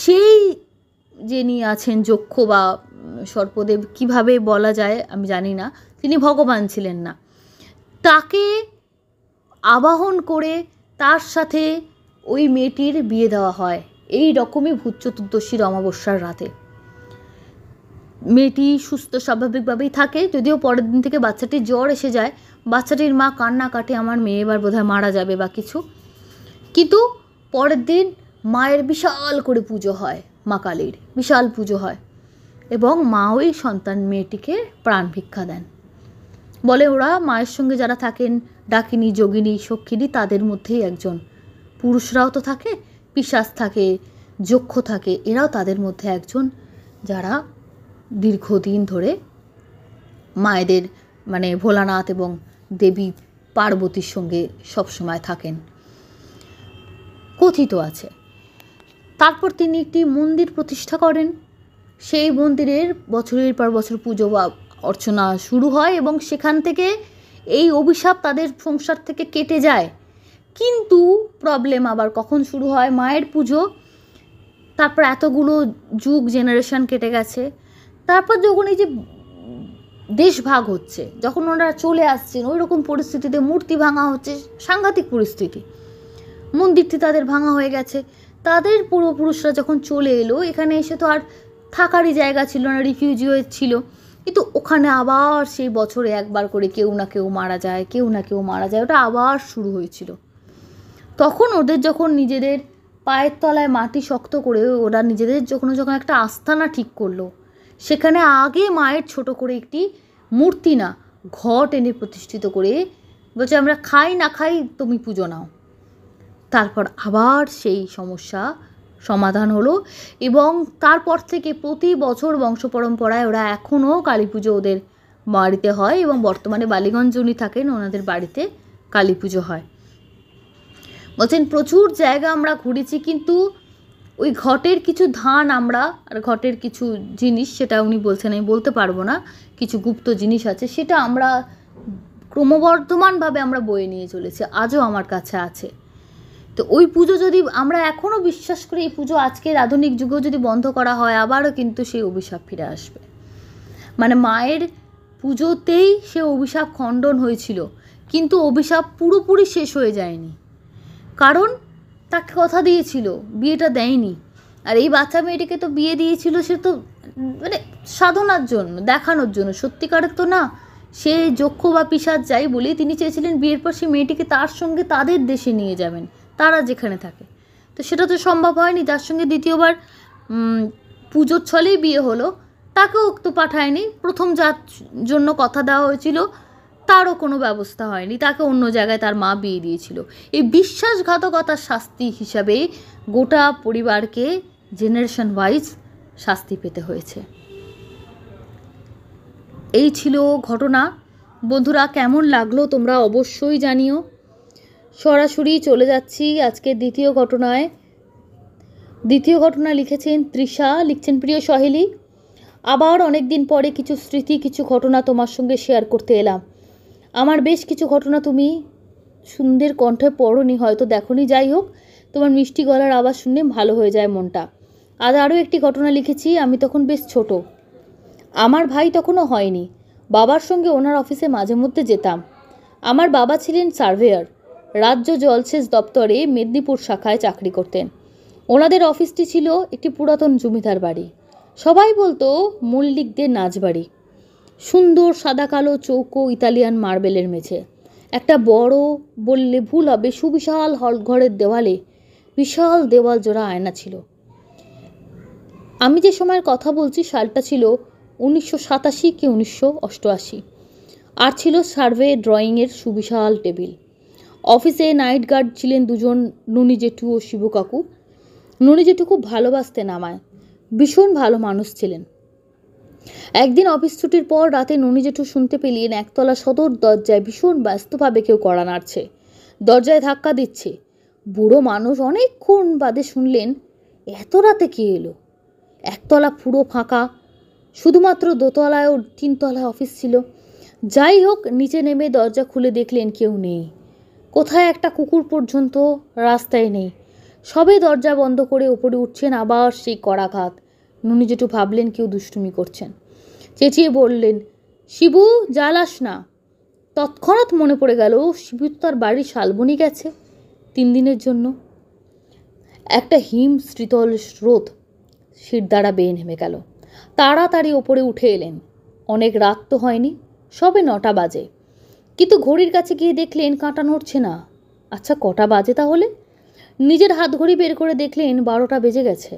সেই যিনি আছেন যক্ষ বা সর্পদেব, কিভাবে বলা যায় আমি জানি না, তিনি ভগবান ছিলেন না, তাকে আবাহন করে তার সাথে ওই মেয়েটির বিয়ে দেওয়া হয়। এই রকমই ভূত চতুর্দশীর অমাবস্যার রাতে মেয়েটি সুস্থ স্বাভাবিকভাবেই থাকে, যদিও পরের দিন থেকে বাচ্চাটির জ্বর এসে যায়, বাচ্চাটির মা কান্না কাটে আমার মেয়ে এবার বোধহয় মারা যাবে বা কিছু, কিন্তু পরের দিন মায়ের বিশাল করে পুজো হয়, মা কালীর বিশাল পুজো হয়, এবং মা ওই সন্তান মেয়েটিকে প্রাণ ভিক্ষা দেন। বলে ওরা মায়ের সঙ্গে যারা থাকেন, ডাকিনী যোগিনী সক্ষিনী, তাদের মধ্যেই একজন, পুরুষরাও তো থাকে, পিশাচ থাকে, যক্ষ থাকে, এরাও তাদের মধ্যে একজন, যারা দীর্ঘদিন ধরে মায়েদের মানে ভোলানাথ এবং দেবী পার্বতীর সঙ্গে সবসময় থাকেন, কথিত আছে। তারপর তিনি একটি মন্দির প্রতিষ্ঠা করেন, সেই মন্দিরের বছরের পর বছর পুজো বা অর্চনা শুরু হয়, এবং সেখান থেকে এই অভিশাপ তাদের সংসার থেকে কেটে যায়। কিন্তু প্রবলেম আবার কখন শুরু হয়, মায়ের পুজো, তারপর এতগুলো যুগ জেনারেশন কেটে গেছে, তারপর যখন এই যে দেশ ভাগ হচ্ছে, যখন ওনারা চলে আসছেন, ওই রকম পরিস্থিতিতে মূর্তি ভাঙা হচ্ছে, সাংঘাতিক পরিস্থিতি, মন্দিরটি তাদের ভাঙা হয়ে গেছে, তাদের পূর্বপুরুষরা যখন চলে এলো এখানে এসে তো আর থাকারই জায়গা ছিল না, রিফিউজি ছিল, কিন্তু ওখানে আবার সেই বছরে একবার করে কেউ না কেউ মারা যায়, ওটা আবার শুরু হয়েছিল। তখন ওদের যখন নিজেদের পায়ের তলায় মাটি শক্ত করে ওরা নিজেদের যখন একটা আস্তানা ঠিক করলো, সেখানে আগে মায়ের ছোট করে একটি মূর্তি না, ঘট এনে প্রতিষ্ঠিত করে বলছে আমরা খাই না খাই তুমি পুজো নাও। তারপর আবার সেই সমস্যা সমাধান হলো এবং তারপর থেকে প্রতি বছর বংশ পরম্পরায় ওরা এখনও কালী পুজো ওদের বাড়িতে হয় এবং বর্তমানে বালিগঞ্জ উনি থাকেন, ওনাদের বাড়িতে কালী পুজো হয়। বলছেন প্রচুর জায়গা আমরা ঘুরেছি, কিন্তু ওই ঘটের কিছু ধান আমরা আর ঘটের কিছু জিনিস, সেটা উনি বলছেন আমি বলতে পারবো না, কিছু গুপ্ত জিনিস আছে, সেটা আমরা ক্রমবর্ধমানভাবে আমরা বয়ে নিয়ে চলেছি, আজও আমার কাছে আছে। তো ওই পুজো যদি আমরা এখনও বিশ্বাস করি, এই পুজো আজকের আধুনিক যুগেও যদি বন্ধ করা হয় আবারও কিন্তু সেই অভিশাপ ফিরে আসবে। মানে মায়ের পুজোতেই সে অভিশাপ খণ্ডন হয়েছিল, কিন্তু অভিশাপ পুরোপুরি শেষ হয়ে যায়নি, কারণ তাকে কথা দিয়েছিল, বিয়েটা দেয়নি। আর এই বাচ্চা মেয়েটিকে তো বিয়ে দিয়েছিল সে তো মানে সাধনার জন্য, দেখানোর জন্য, সত্যিকারের তো না। সে যক্ষ বা পিশাচ যাই বলি, তিনি চেয়েছিলেন বিয়ের পর সে মেয়েটিকে তার সঙ্গে তাদের দেশে নিয়ে যাবেন, তারা যেখানে থাকে। তো সেটা তো সম্ভব হয়নি। যার সঙ্গে দ্বিতীয়বার পুজোর ছলেই বিয়ে হলো তাকেও তো পাঠায়নি। প্রথম যার জন্য কথা দেওয়া হয়েছিল তারও কোনো ব্যবস্থা হয়নি, তাকে অন্য জায়গায় তার মা বিয়ে দিয়েছিল। এই বিশ্বাসঘাতকতার শাস্তি হিসাবে গোটা পরিবারকে জেনারেশন ওয়াইজ শাস্তি পেতে হয়েছে। এই ছিল ঘটনা। বন্ধুরা, কেমন লাগলো তোমরা অবশ্যই জানিও। সরাসরি চলে যাচ্ছি আজকের দ্বিতীয় ঘটনায়। দ্বিতীয় ঘটনা লিখেছেন তৃষা, লিখছেন প্রিয় সহেলি, আবার অনেক দিন পরে কিছু স্মৃতি, কিছু ঘটনা তোমার সঙ্গে শেয়ার করতে এলাম। আমার বেশ কিছু ঘটনা তুমি সুন্দর কণ্ঠে পড়োনি, হয়তো দেখোনি, যাই হোক তোমার মিষ্টি গলার আওয়াজ শুনে ভালো হয়ে যায় মনটা। আজ আরও একটি ঘটনা লিখেছি। আমি তখন বেশ ছোট, আমার ভাই তখনও হয়নি। বাবার সঙ্গে ওনার অফিসে মাঝে মধ্যে যেতাম। আমার বাবা ছিলেন সার্ভেয়ার, রাজ্য জলসেচ দপ্তরে মেদিনীপুর শাখায় চাকরি করতেন। ওনাদের অফিসটি ছিল একটি পুরাতন জমিদার বাড়ি, সবাই বলতো মল্লিকদের নাচবাড়ি। সুন্দর সাদা কালো চৌকো ইতালিয়ান মার্বেলের মেঝে, একটা বড় বললে ভুল হবে সুবিশাল হলঘরের দেওয়ালে বিশাল দেওয়াল জোড়া আয়না ছিল। আমি যে সময়ের কথা বলছি সালটা ছিল 1987 কি 1988। আর ছিল সার্ভে ড্রয়িংয়ের সুবিশাল টেবিল। অফিসে নাইট গার্ড ছিলেন দুজন, ননি জেঠু ও শিবু কাকু। ননি জেঠু খুব ভালোবাসতেন আমায়, ভীষণ ভালো মানুষ ছিলেন। একদিন অফিস ছুটির পর রাতে ননি জেঠু শুনতে পেলেন একতলা সদর দরজায় ভীষণ ব্যস্তভাবে কেউ কড়া নাড়ছে, দরজায় ধাক্কা দিচ্ছে। বুড়ো মানুষ অনেকক্ষণ বাদে শুনলেন, এত রাতে কে এলো? একতলা পুরো ফাঁকা, শুধুমাত্র দোতলায় ও তিনতলায় অফিস ছিল। যাই হোক, নিচে নেমে দরজা খুলে দেখলেন কেউ নেই। কোথায় একটা কুকুর পর্যন্ত রাস্তায় নেই। সবে দরজা বন্ধ করে ওপরে উঠছেন, আবার সেই কড়াঘাত। ননি জেঠু ভাবলেন কেউ দুষ্টুমি করছেন। চেঁচিয়ে বললেন, শিবু জ্বালাস না। তৎক্ষণাৎ মনে পড়ে গেল শিবু তার বাড়ি শালবনি গেছে 3 দিনের জন্য। একটা হিম শীতল স্রোত শির দ্বারা বেয়ে নেমে গেল। তাড়াতাড়ি ওপরে উঠে এলেন। অনেক রাত তো হয়নি, সবে 9টা বাজে। কিন্তু ঘড়ির কাছে গিয়ে দেখলেন কাঁটা নড়ছে না। আচ্ছা কটা বাজে তাহলে? নিজের হাত ঘড়ি বের করে দেখলেন 12টা বেজে গেছে।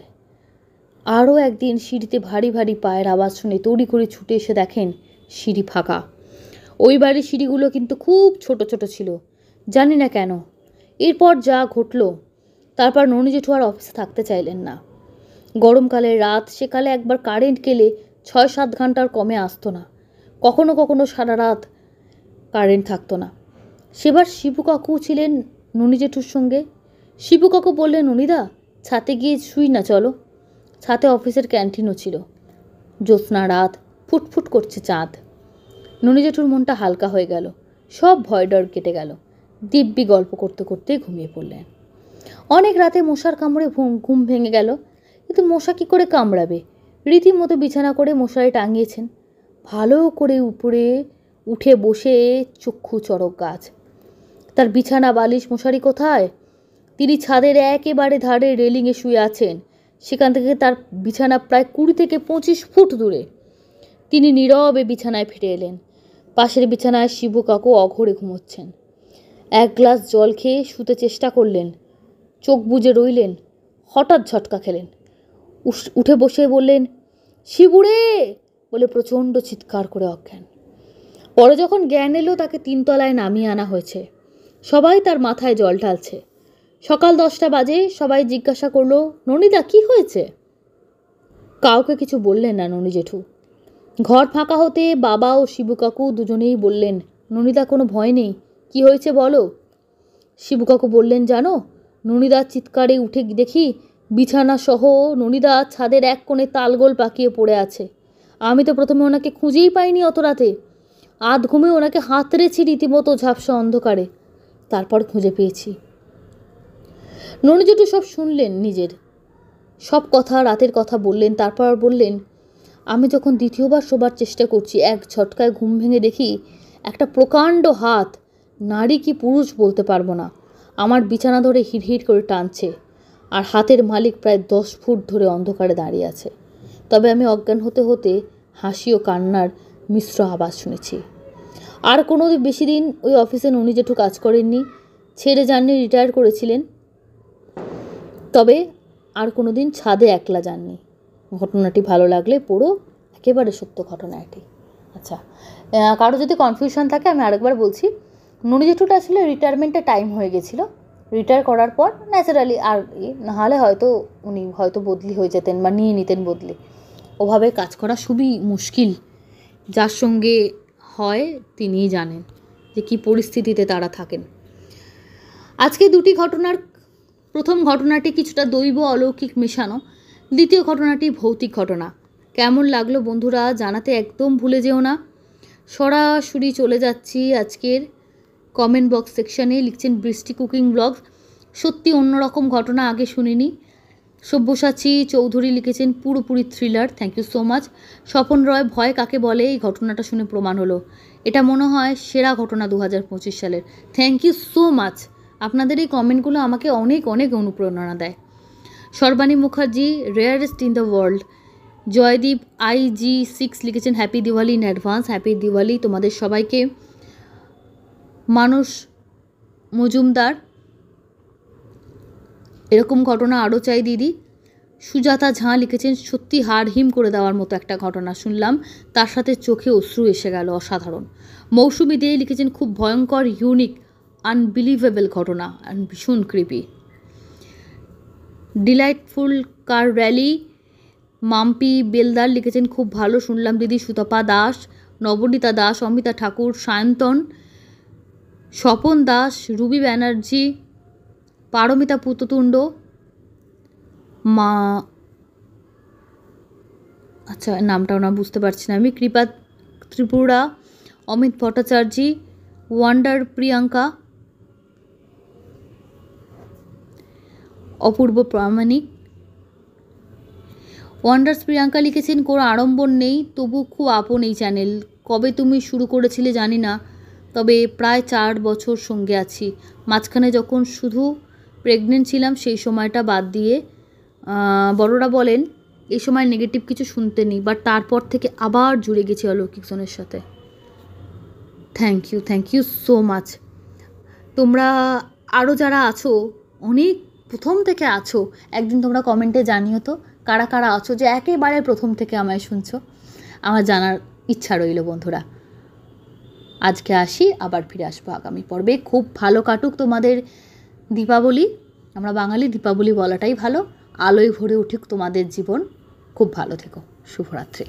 আরও একদিন সিঁড়িতে ভারী ভারী পায়ের আওয়াজ শুনে তড়ি করে ছুটে এসে দেখেন সিঁড়ি ফাঁকা। ওই বাড়ির সিঁড়িগুলো কিন্তু খুব ছোট ছোট ছিল, জানি না কেন। এরপর যা ঘটল, তারপর ননি জেঠু আর অফিসে থাকতে চাইলেন না। গরমকালের রাত, সেকালে একবার কারেন্ট গেলে 6-7 ঘন্টার কমে আসতো না। কখনো কখনো সারা রাত কারেন্ট থাকতো না। সেবার শিবু কাকু ছিলেন ননি জেঠুর সঙ্গে। শিবু কাকু বললেন, ননিদা ছাতে গিয়ে শুই না, চলো। ছাতে অফিসের ক্যান্টিনও ছিল। জ্যোৎস্না রাত, ফুটফুট করছে চাঁদ। ননি জেঠুর মনটা হালকা হয়ে গেল, সব ভয় ডর কেটে গেল। দিব্যি গল্প করতে করতে ঘুমিয়ে পড়লেন। অনেক রাতে মশার কামড়ে ঘুম ভেঙে গেল, কিন্তু মশা কি করে কামড়াবে? রীতিমতো বিছানা করে মশারি টাঙিয়েছেন। ভালো করে উপরে উঠে বসে চক্ষু চড়ক গাছ। তার বিছানা বালিশ মশারি কোথায়? তিনি ছাদের একেবারে ধারে রেলিংয়ে শুয়ে আছেন। সেখান থেকে তার বিছানা প্রায় 20 থেকে 25 ফুট দূরে। তিনি নীরবে বিছানায় ফিরে এলেন। পাশের বিছানায় শিবু কাকু অঘরে ঘুমোচ্ছেন। 1 গ্লাস জল খেয়ে শুতে চেষ্টা করলেন, চোখ বুজে রইলেন। হঠাৎ ঝটকা খেলেন। উঠে বসে বললেন, শিবুরে বলে প্রচণ্ড চিৎকার করে অজ্ঞান। পরে যখন জ্ঞান এলো তাকে 3 তলায় নামিয়ে আনা হয়েছে। সবাই তার মাথায় জল ঢালছে। সকাল 10টা বাজে। সবাই জিজ্ঞাসা করলো, ননিদা কি হয়েছে? কাউকে কিছু বললেন না ননি জেঠু। ঘর ফাঁকা হতে বাবা ও শিবু কাকু দুজনেই বললেন, ননিদা কোনো ভয় নেই, কি হয়েছে বলো। শিবু কাকু বললেন, জানো ননিদার চিৎকারে উঠে দেখি বিছানা সহ ননিদা ছাদের এক কোণে তালগোল পাকিয়ে পড়ে আছে। আমি তো প্রথমে ওনাকে খুঁজেই পাইনি অত রাতে। আধ ঘুমে ওনাকে হাতড়েছি রীতিমতো ঝাপসা অন্ধকারে, তারপর খুঁজে পেয়েছি। ননি জেঠু সব শুনলেন, নিজের সব কথা, রাতের কথা বললেন। তারপর বললেন, আমি যখন দ্বিতীয়বার শোবার চেষ্টা করছি, এক ঝটকায় ঘুম ভেঙে দেখি একটা প্রকাণ্ড হাত, নারী কি পুরুষ বলতে পারবো না, আমার বিছানা ধরে হিড়হিড় করে টানছে। আর হাতের মালিক প্রায় 10 ফুট ধরে অন্ধকারে দাঁড়িয়ে আছে। তবে আমি অজ্ঞান হতে হতে হাসি ও কান্নার মিশ্র আওয়াজ শুনেছি। আর কোনো বেশি দিন ওই অফিসে ননি জেঠু কাজ করেননি, ছেড়ে যাননি, রিটায়ার করেছিলেন। তবে আর কোনো দিন ছাদে একলা যাননি। ঘটনাটি ভালো লাগলে পড়ো, একেবারে সত্য ঘটনা এটি। আচ্ছা, কারো যদি কনফিউশন থাকে আমি আরেকবার বলছি। ননি জেঠুটা আসলে রিটায়ারমেন্টের টাইম হয়ে গেছিলো। রিটায়ার করার পর ন্যাচারালি আর নাহলে হয়তো উনি হয়তো বদলি হয়ে যেতেন বা নিয়ে নিতেন বদলি। ওভাবে কাজ করা খুবই মুশকিল। যার সঙ্গে হয় তিনিই জানেন যে কী পরিস্থিতিতে তারা থাকেন। আজকে দুটি ঘটনার প্রথম ঘটনাটি কিছুটা দৈব অলৌকিক মেশানো, দ্বিতীয় ঘটনাটি ভৌতিক ঘটনা। কেমন লাগলো বন্ধুরা জানাতে একদম ভুলে যেও না। সরাসরি চলে যাচ্ছি আজকের কমেন্ট বক্স সেকশানে। লিখছেন বৃষ্টি কুকিং ব্লগস, সত্যি অন্যরকম ঘটনা, আগে শুনিনি। সব্যসাচী চৌধুরী লিখেছেন পুরোপুরি thriller, thank you so much. Swapan Roy, ভয় কাকে বলে, এই ঘটনাটা শুনে প্রমাণ হলো। এটা মনে হয় সেরা ঘটনা 2025 সালের, থ্যাংক ইউ সো মাচ। আপনাদের এই কমেন্টগুলো আমাকে অনেক অনেক অনুপ্রেরণা দেয়। Sarbani Mukherjee, rarest in the world. Joydeep IG6 লিখেছেন happy Diwali in advance, happy Diwali তোমাদের সবাইকে। মানুষ মজুমদার, এরকম ঘটনা আরও চাই দিদি। সুজাতা ঝাঁ লিখেছেন সত্যি হাড় হিম করে দেওয়ার মতো একটা ঘটনা শুনলাম, তার সাথে চোখে অশ্রু এসে গেল, অসাধারণ। মৌসুমি দে লিখেছেন খুব ভয়ঙ্কর, ইউনিক, আনবিলিভেবল ঘটনা, ভীষণ creepy. Delightful car rally, Mampi Beldar লিখেছেন খুব ভালো শুনলাম দিদি। সুতপা দাস, নবনীতা দাস, অমিতা ঠাকুর, সায়ন্তন, স্বপন দাস, রুবি ব্যানার্জি, পারমিতা পুততুণ্ড, মা আচ্ছা নামটাও না বুঝতে পারছি না আমি, কৃপা ত্রিপুরা, অমিত ভট্টাচার্য, ওয়ান্ডার প্রিয়াঙ্কা, অপূর্ব প্রামাণিক। ওয়ান্ডার্স প্রিয়াঙ্কা লিখেছেন কোনো আড়ম্বর নেই, তবু খুব আপন এই চ্যানেল। কবে তুমি শুরু করেছিলে জানি না, তবে প্রায় 4 বছর সঙ্গে আছি। মাঝখানে যখন শুধু প্রেগনেন্ট ছিলাম সেই সময়টা বাদ দিয়ে, বড়রা বলেন এই সময় নেগেটিভ কিছু শুনতে নেই, বাট তারপর থেকে আবার জুড়ে গেছি অলৌকিক জনের সাথে। Thank you so much. তোমরা আরও যারা আছো, অনেক প্রথম থেকে আছো, একদিন তোমরা কমেন্টে জানিও তো কারা কারা আছো যে একেবারে প্রথম থেকে আমায় শুনছো, আমার জানার ইচ্ছা রইল বন্ধুরা। আজকে আসি, আবার ফিরে আসবো আগামী পর্বে। খুব ভালো কাটুক তোমাদের দীপাবলি, আমরা বাঙালি দীপাবলি বলাটাই ভালো। আলোয় ভরে উঠুক তোমাদের জীবন, খুব ভালো থেকো, শুভরাত্রি।